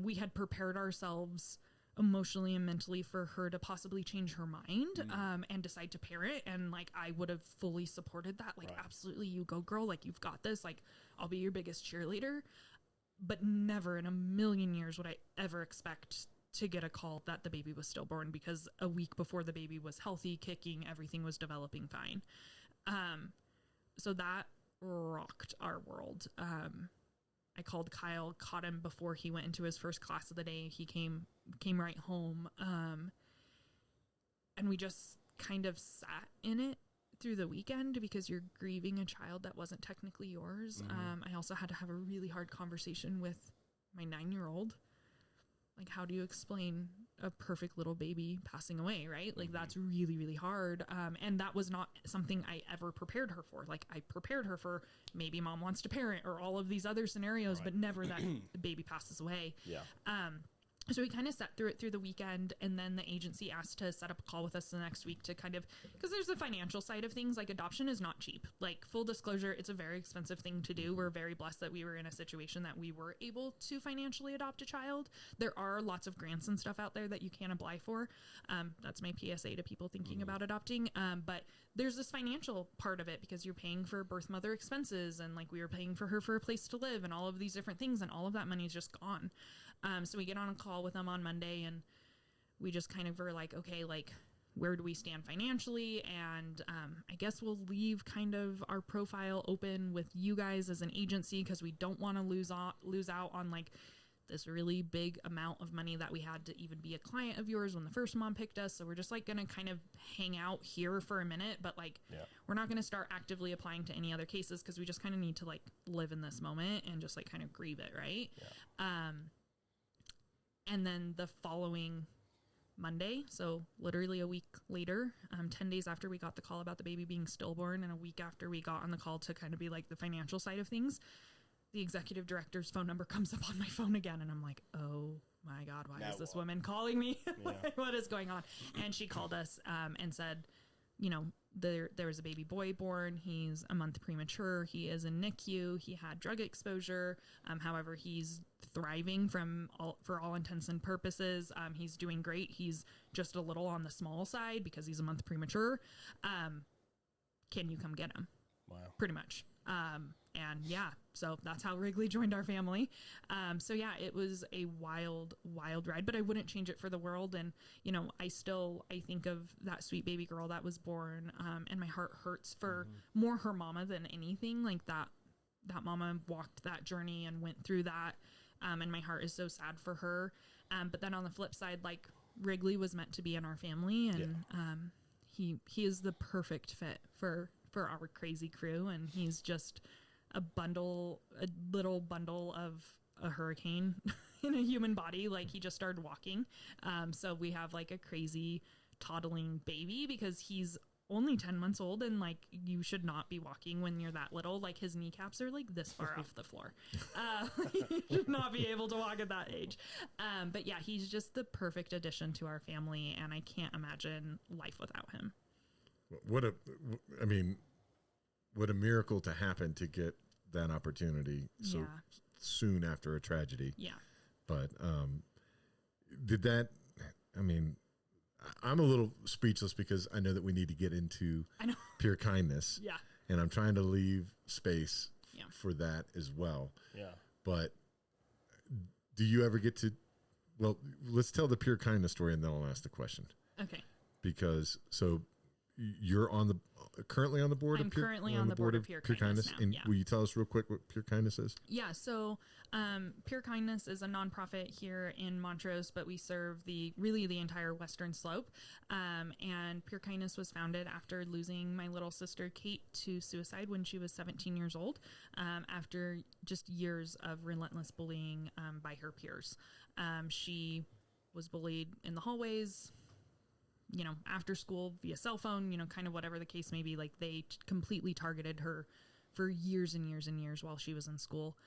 Speaker 4: We had prepared ourselves emotionally and mentally for her to possibly change her mind, and decide to parent. And like, I would have fully supported that. Like, absolutely, you go girl, like you've got this, like I'll be your biggest cheerleader. But never in a million years would I ever expect to get a call that the baby was stillborn, because a week before the baby was healthy, kicking, everything was developing fine. So that rocked our world. I called Kyle, caught him before he went into his first class of the day. He came right home. And we just kind of sat in it through the weekend, because you're grieving a child that wasn't technically yours. I also had to have a really hard conversation with my 9-year-old. Like, how do you explain a perfect little baby passing away, right? Like, that's really, really hard. And that was not something I ever prepared her for. Like, I prepared her for maybe mom wants to parent or all of these other scenarios, but never that the baby passes away. Yeah. So we kind of sat through it through the weekend, and then the agency asked to set up a call with us the next week to kind of, because there's the financial side of things. Like, adoption is not cheap. Like, full disclosure, it's a very expensive thing to do. We're very blessed that we were in a situation that we were able to financially adopt a child. There are lots of grants and stuff out there that you can apply for. That's my PSA to people thinking about adopting. But there's this financial part of it, because you're paying for birth mother expenses, and like we were paying for her for a place to live and all of these different things, and all of that money is just gone. So we get on a call with them on Monday, and we just kind of were like, okay, like, where do we stand financially? And I guess we'll leave kind of our profile open with you guys as an agency, because we don't want to lose out on like this really big amount of money that we had to even be a client of yours when the first mom picked us. So we're just like going to kind of hang out here for a minute, but like, we're not going to start actively applying to any other cases, because we just kind of need to like live in this moment and just like kind of grieve it. Right. And then the following Monday, so literally a week later, 10 days after we got the call about the baby being stillborn, and a week after we got on the call to kind of be like the financial side of things, the executive director's phone number comes up on my phone again. And I'm like, oh my God, why is this woman calling me? Like, what is going on? And she called us and said, you know, there was a baby boy born. He's a month premature. He is in NICU. He had drug exposure. However, he's thriving for all intents and purposes. He's doing great. He's just a little on the small side because he's a month premature. Can you come get him?
Speaker 3: Wow.
Speaker 4: Pretty much. And yeah, so that's how Wrigley joined our family. So yeah, it was a wild, wild ride, but I wouldn't change it for the world. And, you know, I think of that sweet baby girl that was born, and my heart hurts for more her mama than anything. Like that mama walked that journey and went through that. And my heart is so sad for her. But then on the flip side, like, Wrigley was meant to be in our family, and he is the perfect fit for our crazy crew. And he's just a little bundle of a hurricane in a human body. Like, he just started walking. So we have like a crazy toddling baby, because he's only 10 months old, and like, you should not be walking when you're that little. Like, his kneecaps are like this far off the floor. You should not be able to walk at that age. But yeah, he's just the perfect addition to our family, and I can't imagine life without him.
Speaker 2: What a miracle to happen to get that opportunity so soon after a tragedy.
Speaker 4: Yeah.
Speaker 2: But I'm a little speechless, because I know that we need to get into pure kindness.
Speaker 4: Yeah.
Speaker 2: And I'm trying to leave space for that as well. Yeah. But do you ever get to, well, let's tell the pure kindness story, and then I'll ask the question.
Speaker 4: Okay.
Speaker 2: Because, so you're currently on the board
Speaker 4: of Pure Kindness. I'm currently on the board of Pure Kindness now.
Speaker 2: And will you tell us real quick what Pure Kindness is?
Speaker 4: Yeah, so Pure Kindness is a nonprofit here in Montrose, but we serve the entire Western Slope. And Pure Kindness was founded after losing my little sister Kate to suicide when she was 17 years old, after just years of relentless bullying by her peers. She was bullied in the hallways, you know, after school, via cell phone, you know, kind of whatever the case may be. Like, they completely targeted her for years and years and years while she was in school.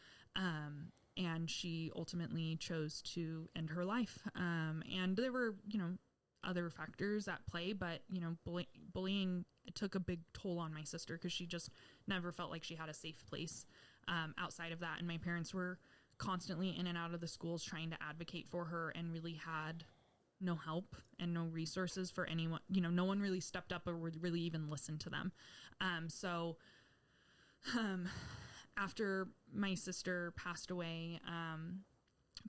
Speaker 4: And she ultimately chose to end her life. And there were, you know, other factors at play, but, you know, bullying took a big toll on my sister, because she just never felt like she had a safe place outside of that. And my parents were constantly in and out of the schools trying to advocate for her, and really had no help and no resources for anyone. You know, no one really stepped up or would really even listen to them. So after my sister passed away,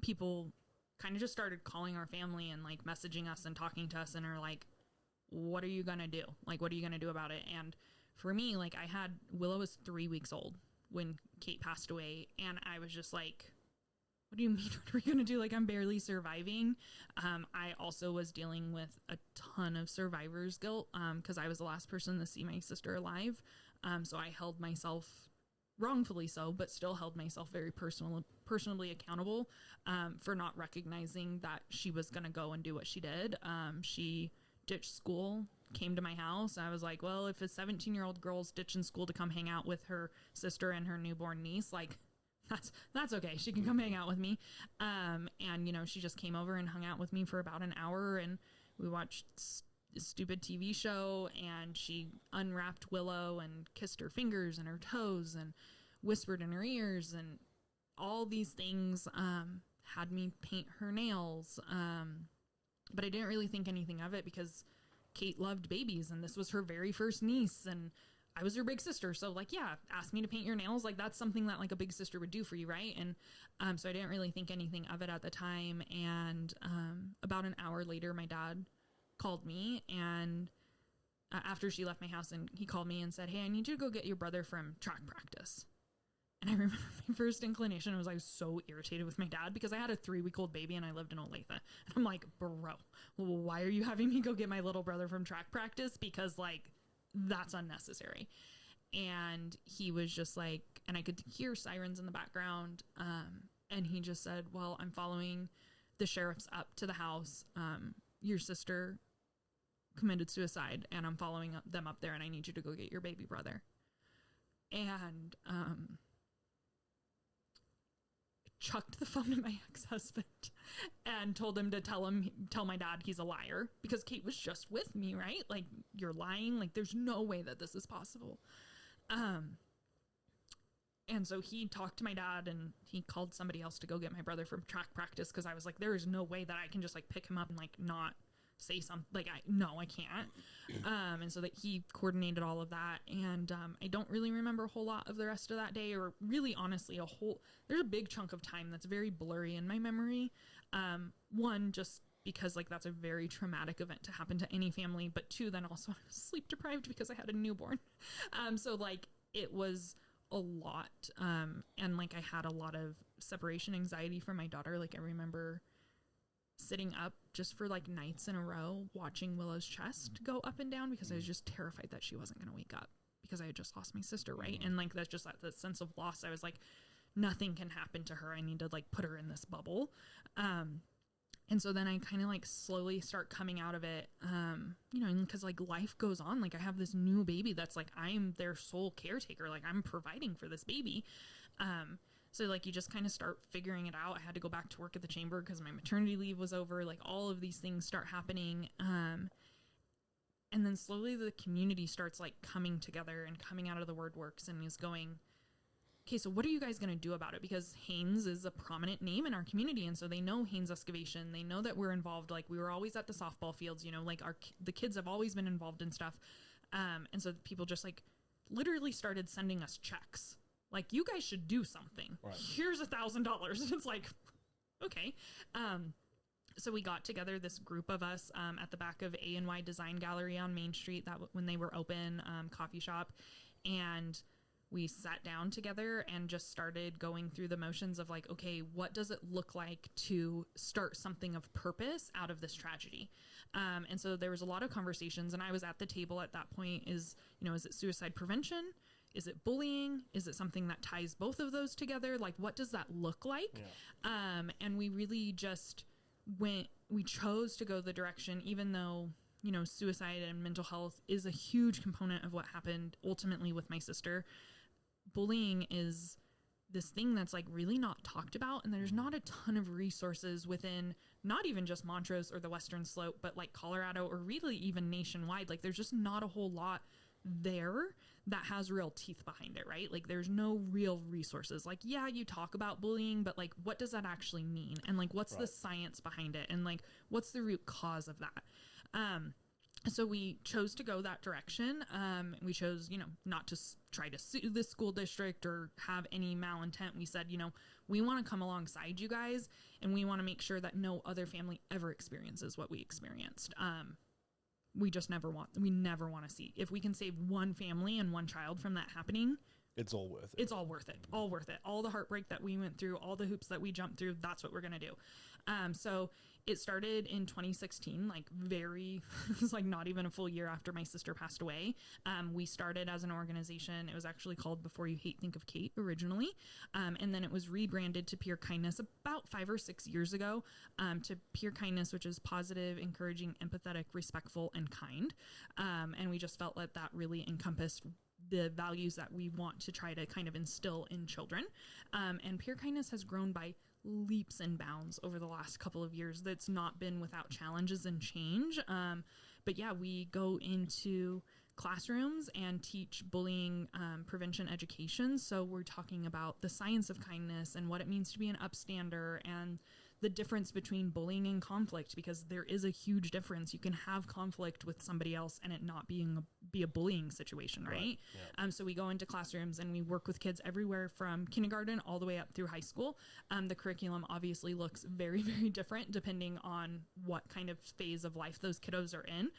Speaker 4: people kind of just started calling our family and like messaging us and talking to us, and are like, what are you going to do? Like, what are you going to do about it? And for me, like, Willow was 3 weeks old when Kate passed away. And I was just like, what do you mean? What are we going to do? Like, I'm barely surviving. I also was dealing with a ton of survivor's guilt, because I was the last person to see my sister alive. So I held myself, wrongfully so, but still held myself very personally accountable for not recognizing that she was going to go and do what she did. She ditched school, came to my house. I was like, well, if a 17-year-old girl's ditching school to come hang out with her sister and her newborn niece, like, that's okay. She can come hang out with me. And, she just came over and hung out with me for about an hour, and we watched a stupid TV show, and she unwrapped Willow and kissed her fingers and her toes and whispered in her ears, and all these things, had me paint her nails. But I didn't really think anything of it because Kate loved babies, and this was her very first niece, and I was her big sister. So ask me to paint your nails. Like, that's something that like a big sister would do for you. Right. And, so I didn't really think anything of it at the time. And, about an hour later, my dad called me, and after she left my house, and he called me and said, "Hey, I need you to go get your brother from track practice." And I remember my first inclination was I was so irritated with my dad because I had a 3-week-old baby and I lived in Olathe. And I'm like, bro, well, why are you having me go get my little brother from track practice? Because that's unnecessary. And he was just like, and I could hear sirens in the background. And he just said, "Well, I'm following the sheriffs up to the house. Your sister committed suicide, and I'm following them up there, and I need you to go get your baby brother." And chucked the phone to my ex-husband and told him to tell my dad he's a liar, because Kate was just with me, right? Like, you're lying. Like, there's no way that this is possible. And so he talked to my dad, and he called somebody else to go get my brother from track practice, because I was like, there is no way that I can just pick him up and not say something. I can't. And so that he coordinated all of that. And I don't really remember a whole lot of the rest of that day, or really honestly there's a big chunk of time that's very blurry in my memory. One, just because that's a very traumatic event to happen to any family, but two, then also I was sleep deprived because I had a newborn. So it was a lot. And I had a lot of separation anxiety from my daughter. I remember sitting up just for nights in a row watching Willow's chest go up and down, because I was just terrified that she wasn't going to wake up, because I had just lost my sister, right? And that's just that sense of loss. I was like, nothing can happen to her. I need to put her in this bubble. And so then I kind of slowly start coming out of it, because life goes on. I have this new baby that's I'm their sole caretaker. I'm providing for this baby. So you just kind of start figuring it out. I had to go back to work at the chamber because my maternity leave was over. All of these things start happening. And then slowly the community starts coming together and coming out of the word works and is going, okay, so what are you guys going to do about it? Because Haynes is a prominent name in our community. And so they know Haynes Excavation. They know that we're involved. We were always at the softball fields, the kids have always been involved in stuff. And so people just literally started sending us checks. You guys should do something. Right. Here's $1,000. It's okay. So we got together, this group of us, at the back of A&Y Design Gallery on Main Street, when they were open, coffee shop. And we sat down together and just started going through the motions of okay, what does it look like to start something of purpose out of this tragedy? And so there was a lot of conversations, and I was at the table at that point. Is it suicide prevention? Is it bullying? Is it something that ties both of those together? What does that look like? Yeah. And we really just we chose to go the direction, even though, suicide and mental health is a huge component of what happened ultimately with my sister. Bullying is this thing that's really not talked about, and there's not a ton of resources within not even just Montrose or the Western Slope, but Colorado, or really even nationwide. There's just not a whole lot there that has real teeth behind it, right? There's no real resources. You talk about bullying, but what does that actually mean? And what's the science behind it? And what's the root cause of that? So we chose to go that direction. We chose, not to try to sue the school district or have any malintent. We said, we want to come alongside you guys, and we want to make sure that no other family ever experiences what we experienced. We never want to see. If we can save one family and one child from that happening,
Speaker 3: it's all worth it.
Speaker 4: It's all worth it. All worth it. All the heartbreak that we went through, all the hoops that we jumped through, that's what we're going to do. So it started in 2016, it was not even a full year after my sister passed away. We started as an organization. It was actually called Before You Hate, Think of Kate originally. And then it was rebranded to Pure Kindness about 5 or 6 years ago, to Pure Kindness, which is positive, encouraging, empathetic, respectful, and kind. And we just felt that really encompassed the values that we want to try to kind of instill in children. And Pure Kindness has grown by leaps and bounds over the last couple of years. That's not been without challenges and change. But yeah, we go into classrooms and teach bullying prevention education. So we're talking about the science of kindness and what it means to be an upstander and the difference between bullying and conflict, because there is a huge difference. You can have conflict with somebody else and it not be a bullying situation, right? Yeah. So we go into classrooms and we work with kids everywhere from kindergarten all the way up through high school. The curriculum obviously looks very, very different depending on what kind of phase of life those kiddos are in.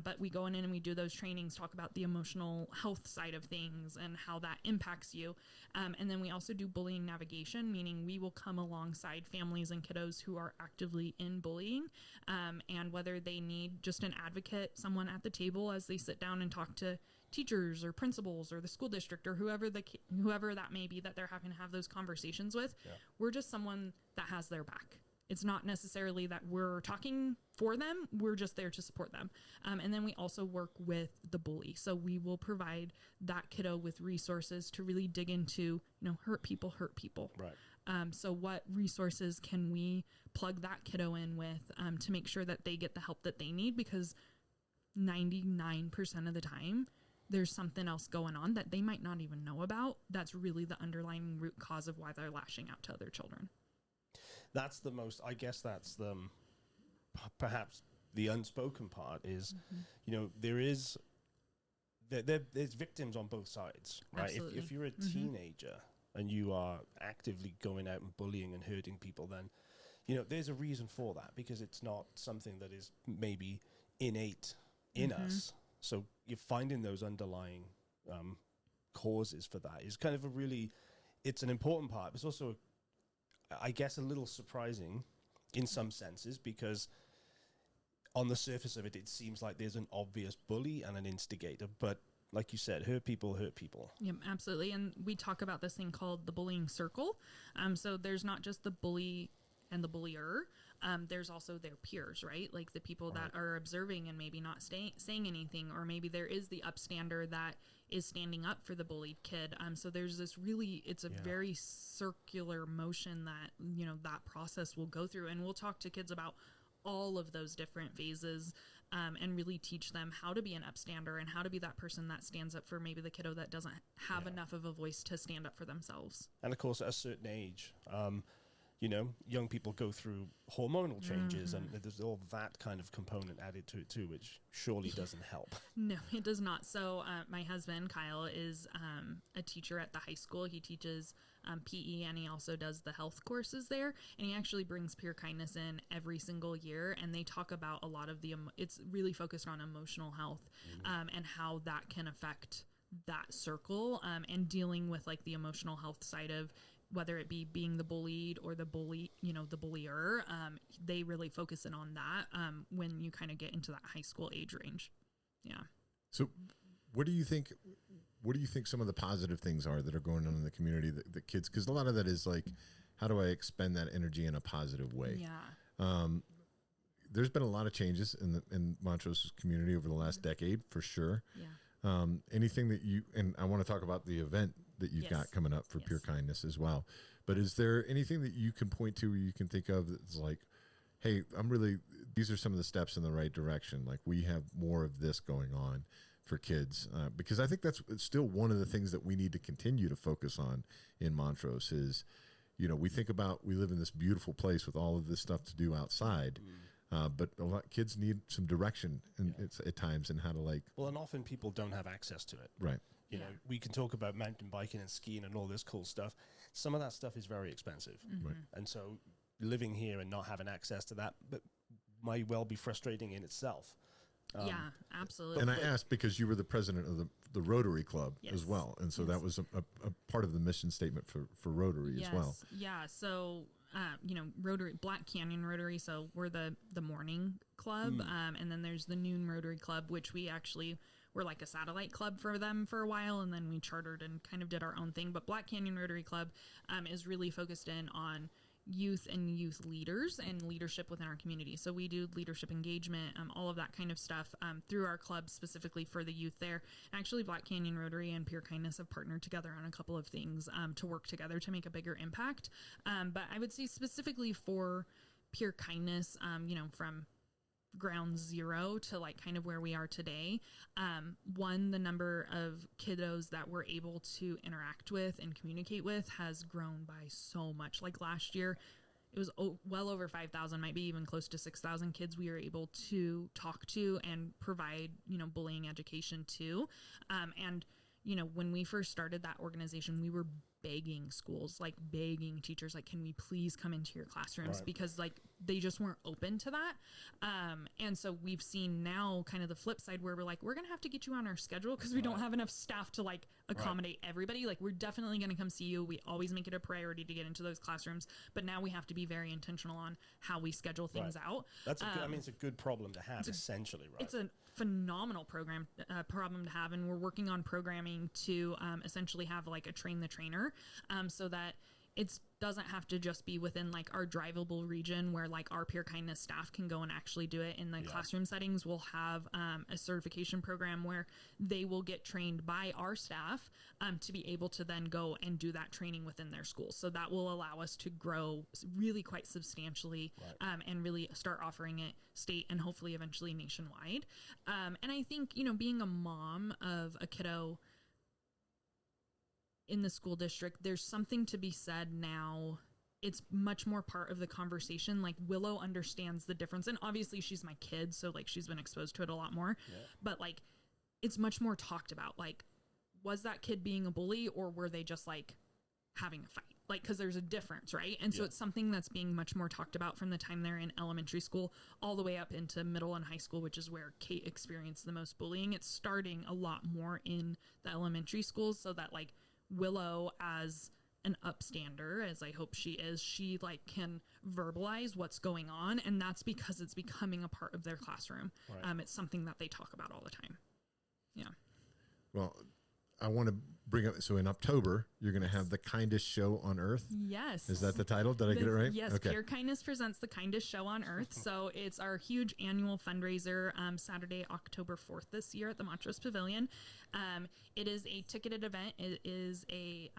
Speaker 4: But we go in and we do those trainings, talk about the emotional health side of things and how that impacts you. And then we also do bullying navigation, meaning we will come alongside families and kiddos who are actively in bullying, and whether they need just an advocate, someone at the table as they sit down and talk to teachers or principals or the school district or whoever that may be that they're having to have those conversations with. Yeah. We're just someone that has their back. It's not necessarily that we're talking for them. We're just there to support them. And then we also work with the bully. So we will provide that kiddo with resources to really dig into, hurt people.
Speaker 3: Right.
Speaker 4: So what resources can we plug that kiddo in with to make sure that they get the help that they need? Because 99% of the time, there's something else going on that they might not even know about. That's really the underlying root cause of why they're lashing out to other children.
Speaker 3: That's the most, I guess that's the, perhaps the unspoken part is, there's victims on both sides, right? If you're a teenager and you are actively going out and bullying and hurting people, then, there's a reason for that, because it's not something that is maybe innate in us. So you're finding those underlying causes for that is kind of it's an important part. It's also, I guess, a little surprising in some senses, because on the surface of it, it seems like there's an obvious bully and an instigator, but like you said, hurt people.
Speaker 4: Yeah, absolutely. And we talk about this thing called the bullying circle. So there's not just the bully and the bullier. There's also their peers, right? Like the people that are observing and maybe not saying anything, or maybe there is the upstander that is standing up for the bullied kid. So there's this it's a very circular motion that, that process will go through. And we'll talk to kids about all of those different phases and really teach them how to be an upstander and how to be that person that stands up for maybe the kiddo that doesn't have enough of a voice to stand up for themselves.
Speaker 3: And of course, at a certain age, young people go through hormonal changes, and there's all that kind of component added to it too, which surely doesn't help.
Speaker 4: No, it does not. So my husband, Kyle, is a teacher at the high school. He teaches PE, and he also does the health courses there. And he actually brings Pure Kindness in every single year, and they talk about a lot of it's really focused on emotional health and how that can affect that circle and dealing with like the emotional health side of whether it be being the bullied or the bully, the bullier. They really focus in on that when you kind of get into that high school age range. Yeah.
Speaker 2: So what do you think some of the positive things are that are going on in the community that kids, because a lot of that is like, how do I expend that energy in a positive way?
Speaker 4: Yeah.
Speaker 2: There's been a lot of changes in Montrose's community over the last decade, for sure.
Speaker 4: Yeah.
Speaker 2: Anything that and I want to talk about the event that you've got coming up for Pure Kindness as well. But is there anything that you can point to or you can think of that's like, hey, these are some of the steps in the right direction. Like we have more of this going on for kids, because I think that's still one of the things that we need to continue to focus on in Montrose is, we live in this beautiful place with all of this stuff to do outside. But a lot kids need some direction at times and how to
Speaker 3: and often people don't have access to it.
Speaker 2: Right.
Speaker 3: We can talk about mountain biking and skiing and all this cool stuff. Some of that stuff is very expensive.
Speaker 2: Right.
Speaker 3: And so living here and not having access to that might well be frustrating in itself.
Speaker 4: Yeah, absolutely.
Speaker 2: And I asked because you were the president of the Rotary Club as well. And so that was a part of the mission statement for Rotary as well.
Speaker 4: Yeah. So, Rotary, Black Canyon Rotary. So we're the morning club. And then there's the noon Rotary Club, which we actually were like a satellite club for them for a while. And then we chartered and kind of did our own thing. But Black Canyon Rotary Club is really focused in on youth and youth leaders and leadership within our community. So we do leadership engagement, all of that kind of stuff through our club specifically for the youth there. Actually, Black Canyon Rotary and Pure Kindness have partnered together on a couple of things to work together to make a bigger impact. But I would say specifically for Pure Kindness, from ground zero to like kind of where we are today. The number of kiddos that we're able to interact with and communicate with has grown by so much. Like last year, it was well over 5,000, might be even close to 6,000 kids we were able to talk to and provide, bullying education to. When we first started that organization, we were begging schools, like begging teachers, like, can we please come into your classrooms?
Speaker 3: Right.
Speaker 4: Because like they just weren't open to that. And so we've seen now kind of the flip side where we're like, we're going to have to get you on our schedule because we don't have enough staff to like accommodate everybody. Like we're definitely going to come see you. We always make it a priority to get into those classrooms, but now we have to be very intentional on how we schedule things out.
Speaker 3: That's it's a good problem to have, essentially, right?
Speaker 4: It's a phenomenal problem to have, and we're working on programming to essentially have like a train the trainer, so that it doesn't have to just be within like our drivable region where like our Pure Kindness staff can go and actually do it in the classroom settings. We'll have a certification program where they will get trained by our staff to be able to then go and do that training within their schools. So that will allow us to grow really quite substantially and really start offering it state and hopefully eventually nationwide. And I think, being a mom of a kiddo in the school district, there's something to be said now. It's much more part of the conversation. Like Willow understands the difference, and obviously she's my kid, so like she's been exposed to it a lot more, but like it's much more talked about. Like, was that kid being a bully, or were they just like having a fight? Like, because there's a difference, right? And so it's something that's being much more talked about from the time they're in elementary school all the way up into middle and high school, which is where Kate experienced the most bullying. It's starting a lot more in the elementary schools, so that like Willow, as an upstander, as I hope she is, she like can verbalize what's going on, and that's because it's becoming a part of their classroom. It's something that they talk about all the time.
Speaker 2: Well, I want to bring up, so in October, you're going to have the Kindest Show on Earth.
Speaker 4: Yes.
Speaker 2: Is that the title? Did I get it right?
Speaker 4: Yes. Okay. Pure Kindness presents the Kindest Show on Earth. So it's our huge annual fundraiser, Saturday, October 4th this year at the Montrose Pavilion. It is a ticketed event. It is a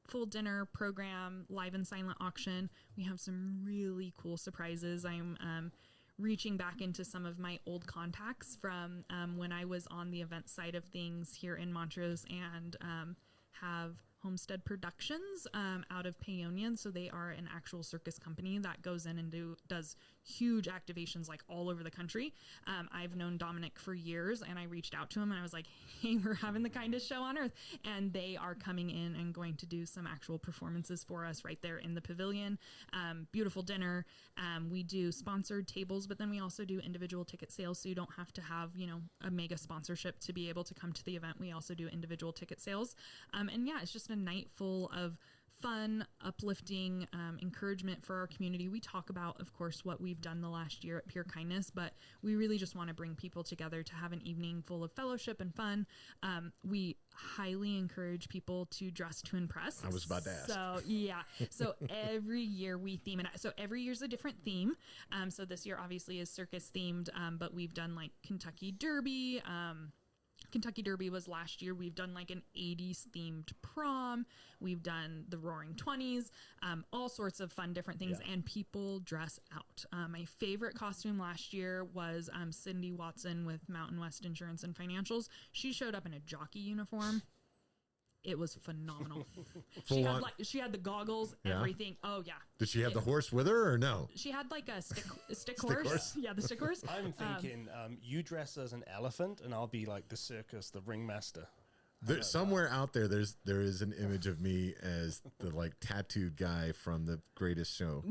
Speaker 4: full dinner program, live and silent auction. We have some really cool surprises. I'm reaching back into some of my old contacts from when I was on the event side of things here in Montrose, and have Homestead Productions out of Paonian. So they are an actual circus company that goes in and does huge activations like all over the country. I've known Dominic for years, and I reached out to him and I was like, hey, we're having the Kindest Show on Earth. And they are coming in and going to do some actual performances for us right there in the pavilion. Beautiful dinner. We do sponsored tables, but then we also do individual ticket sales. So you don't have to have, a mega sponsorship to be able to come to the event. We also do individual ticket sales. And yeah, it's just a night full of fun, uplifting, encouragement for our community. We talk about, of course, what we've done the last year at Pure Kindness, but we really just want to bring people together to have an evening full of fellowship and fun. We highly encourage people to dress to impress.
Speaker 2: I was about to ask.
Speaker 4: So yeah, so every year we theme it. So every year's a different theme. So this year obviously is circus themed, but we've done like Kentucky Derby. Kentucky Derby was last year. We've done like an 80s themed prom. We've done the Roaring 20s, all sorts of fun, different things, and people dress out. My favorite costume last year was Cindy Watson with Mountain West Insurance and Financials. She showed up in a jockey uniform. It was phenomenal. She had the goggles, everything. Oh yeah.
Speaker 2: Did she have the horse with her or no?
Speaker 4: She had like a stick horse. Yeah, the stick horse.
Speaker 3: I'm thinking you dress as an elephant and I'll be like the circus, the ringmaster.
Speaker 2: Somewhere out there is an image of me as the like tattooed guy from the Greatest Show.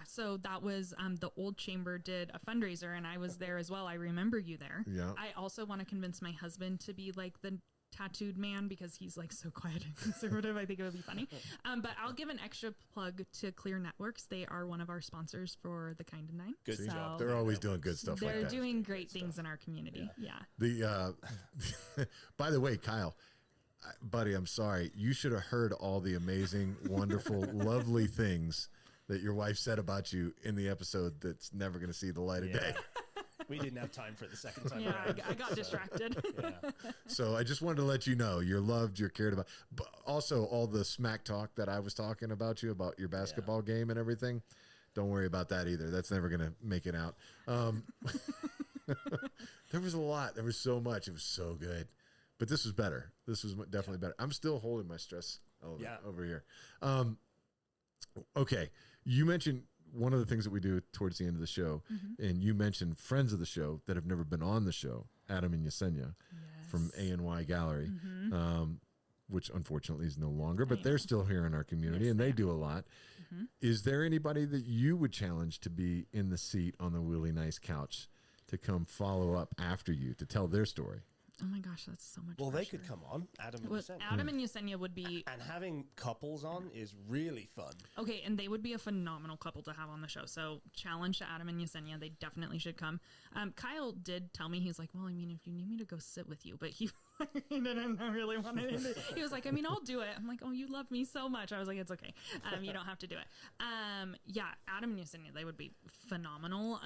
Speaker 4: So that was the Old Chamber did a fundraiser and I was there as well. I remember you there.
Speaker 2: Yeah.
Speaker 4: I also want to convince my husband to be like the tattooed man because he's like so quiet and conservative. I think it would be funny. But I'll give an extra plug to Clear Networks. They are one of our sponsors for the Kind of Nine.
Speaker 3: Good job.
Speaker 2: They're always doing good stuff like that.
Speaker 4: They're doing great things in our community. Yeah.
Speaker 2: The by the way, Kyle, buddy, I'm sorry. You should have heard all the amazing, wonderful, lovely things that your wife said about you in the episode that's never going to see the light of day.
Speaker 3: We didn't have time for it the second time
Speaker 4: Yeah,
Speaker 3: around.
Speaker 4: I got distracted.
Speaker 3: Yeah.
Speaker 2: So I just wanted to let you know you're loved, you're cared about. But also all the smack talk that I was talking about you about your basketball game and everything. Don't worry about that either. That's never going to make it out. There was a lot. There was so much. It was so good. But this was better. This was definitely better. I'm still holding my stress over here. Okay. You mentioned one of the things that we do towards the end of the show, and you mentioned friends of the show that have never been on the show, Adam and Yesenia from A&Y Gallery, which unfortunately is no longer, but they're still here in our community, and they do a lot. Is there anybody that you would challenge to be in the seat on the really nice couch to come follow up after you to tell their story?
Speaker 4: Oh my gosh, that's so much
Speaker 3: Well,
Speaker 4: pressure.
Speaker 3: they could come on, Adam and Yesenia.
Speaker 4: Adam and Yesenia would be...
Speaker 3: And having couples on is really fun.
Speaker 4: Okay, and they would be a phenomenal couple to have on the show. So challenge to Adam and Yesenia. They definitely should come. Kyle did tell me, he's like, well, I mean, if you need me to go sit with you, but he didn't really want it. He was like, I mean, I'll do it. I'm like, oh, you love me so much. I was like, it's okay. You don't have to do it. Yeah, Adam and Yesenia, they would be phenomenal.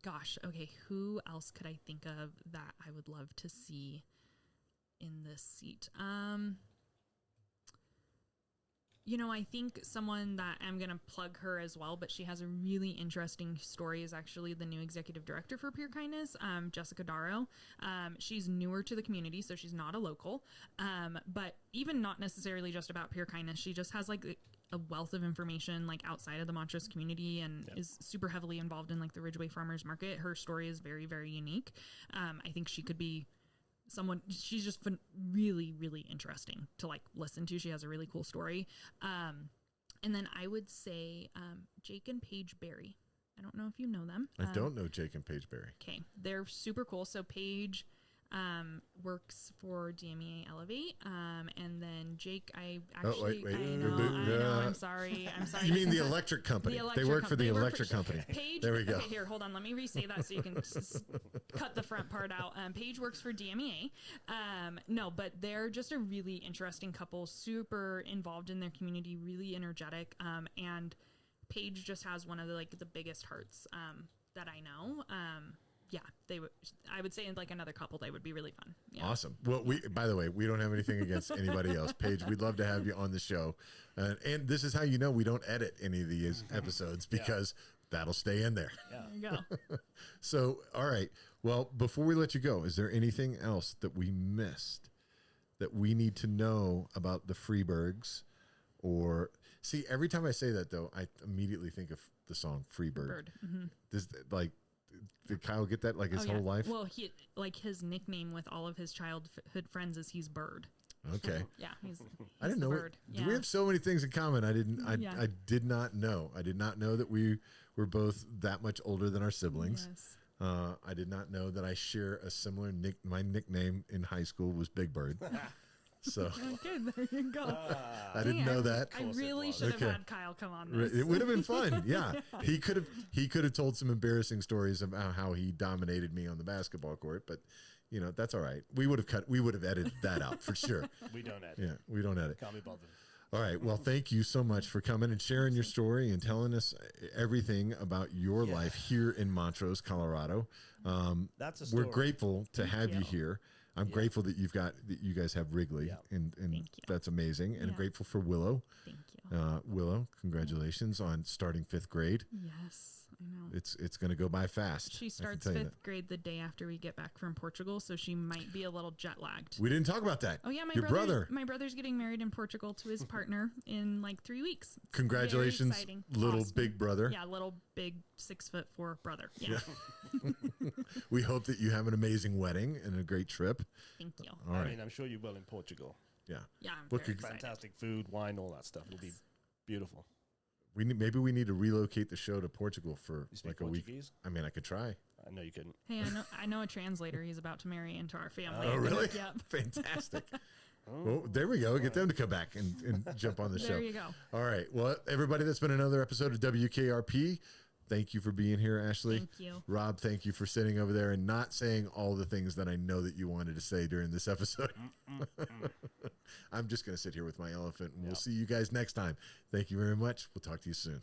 Speaker 4: Gosh, okay, who else could I think of that I would love to see in this seat? You know, I think someone that I'm going to plug her as well, but she has a really interesting story, is actually the new executive director for Pure Kindness, Jessica Darrow. She's newer to the community, so she's not a local, but even not necessarily just about Pure Kindness. She just has like a wealth of information like outside of the Montrose community, and is super heavily involved in like the Ridgeway Farmers Market. Her story is very, very unique. I think she could be someone, she's just really, really interesting to like listen to. She has a really cool story. And then I would say Jake and Paige Berry. I don't know if you know them.
Speaker 2: I don't know Jake and Paige Berry.
Speaker 4: Okay. They're super cool. So Paige works for DMEA Elevate. And then Jake, I actually,
Speaker 2: wait.
Speaker 4: I know, I'm sorry.
Speaker 2: You mean the electric company? They work for the electric company.
Speaker 4: Paige,
Speaker 2: there we go.
Speaker 4: Okay, here, hold on. Let me re-say that so you can cut the front part out. Paige works for DMEA. No, but they're just a really interesting couple, super involved in their community, really energetic. And Paige just has one of the biggest hearts that I know. Yeah, they would. I would say like another couple, they would be really fun. Yeah.
Speaker 2: Awesome. Well, by the way, we don't have anything against anybody else. Paige, we'd love to have you on the show. And this is how you know we don't edit any of these episodes, because that'll stay in there.
Speaker 3: Yeah.
Speaker 4: There you go.
Speaker 2: So, all right. Well, before we let you go, is there anything else that we missed that we need to know about the Freeburgs? Or see, every time I say that though, I immediately think of the song Freeburg.
Speaker 4: Bird. Mm-hmm.
Speaker 2: Does did Kyle get that like his whole life?
Speaker 4: Well, he like his nickname with all of his childhood friends is he's Bird.
Speaker 2: Okay.
Speaker 4: Yeah, he's
Speaker 2: I didn't
Speaker 4: the
Speaker 2: know.
Speaker 4: Bird.
Speaker 2: We have so many things in common. I did not know. I did not know that we were both that much older than our siblings.
Speaker 4: Yes.
Speaker 2: I did not know that I share a similar my nickname in high school was Big Bird. So
Speaker 4: Okay, there you go.
Speaker 2: I didn't know that.
Speaker 4: I really should have had Kyle come on this.
Speaker 2: It would have been fun. Yeah. He could have told some embarrassing stories about how he dominated me on the basketball court, but you know, that's all right. We would have edited that out for sure.
Speaker 3: We don't edit.
Speaker 2: Yeah, we don't edit.
Speaker 3: Can't be bothered.
Speaker 2: All right. Well, thank you so much for coming and sharing your story and telling us everything about your life here in Montrose, Colorado.
Speaker 3: That's a story.
Speaker 2: We're grateful to have you here. I'm grateful that you guys have Wrigley, and that's amazing. And grateful for Willow.
Speaker 4: Thank you.
Speaker 2: Willow, congratulations on starting 5th grade.
Speaker 4: Yes, I know.
Speaker 2: It's going to go by fast.
Speaker 4: She starts 5th grade the day after we get back from Portugal, so she might be a little jet lagged.
Speaker 2: We didn't talk about that.
Speaker 4: Oh yeah, my brother's getting married in Portugal to his partner in like 3 weeks.
Speaker 2: Congratulations, little big brother.
Speaker 4: Yeah, little big 6'4" brother. Yeah.
Speaker 2: We hope that you have an amazing wedding and a great trip.
Speaker 4: Thank you.
Speaker 2: All right.
Speaker 3: I mean, I'm sure you will in Portugal.
Speaker 2: Yeah.
Speaker 4: Yeah, I'm very excited.
Speaker 3: Fantastic food, wine, all that stuff. It'll be beautiful.
Speaker 2: Maybe we need to relocate the show to Portugal for like a week. I mean, I could try.
Speaker 3: I know you couldn't.
Speaker 4: Hey, I know a translator he's about to marry into our family.
Speaker 2: Oh, really?
Speaker 4: Yep.
Speaker 2: Fantastic. Well, there we go. Get them to come back and jump on the show.
Speaker 4: There you go.
Speaker 2: All right. Well, everybody, that's been another episode of WKRP. Thank you for being here, Ashley.
Speaker 4: Thank you.
Speaker 2: Rob, thank you for sitting over there and not saying all the things that I know that you wanted to say during this episode. I'm just going to sit here with my elephant, and we'll see you guys next time. Thank you very much. We'll talk to you soon.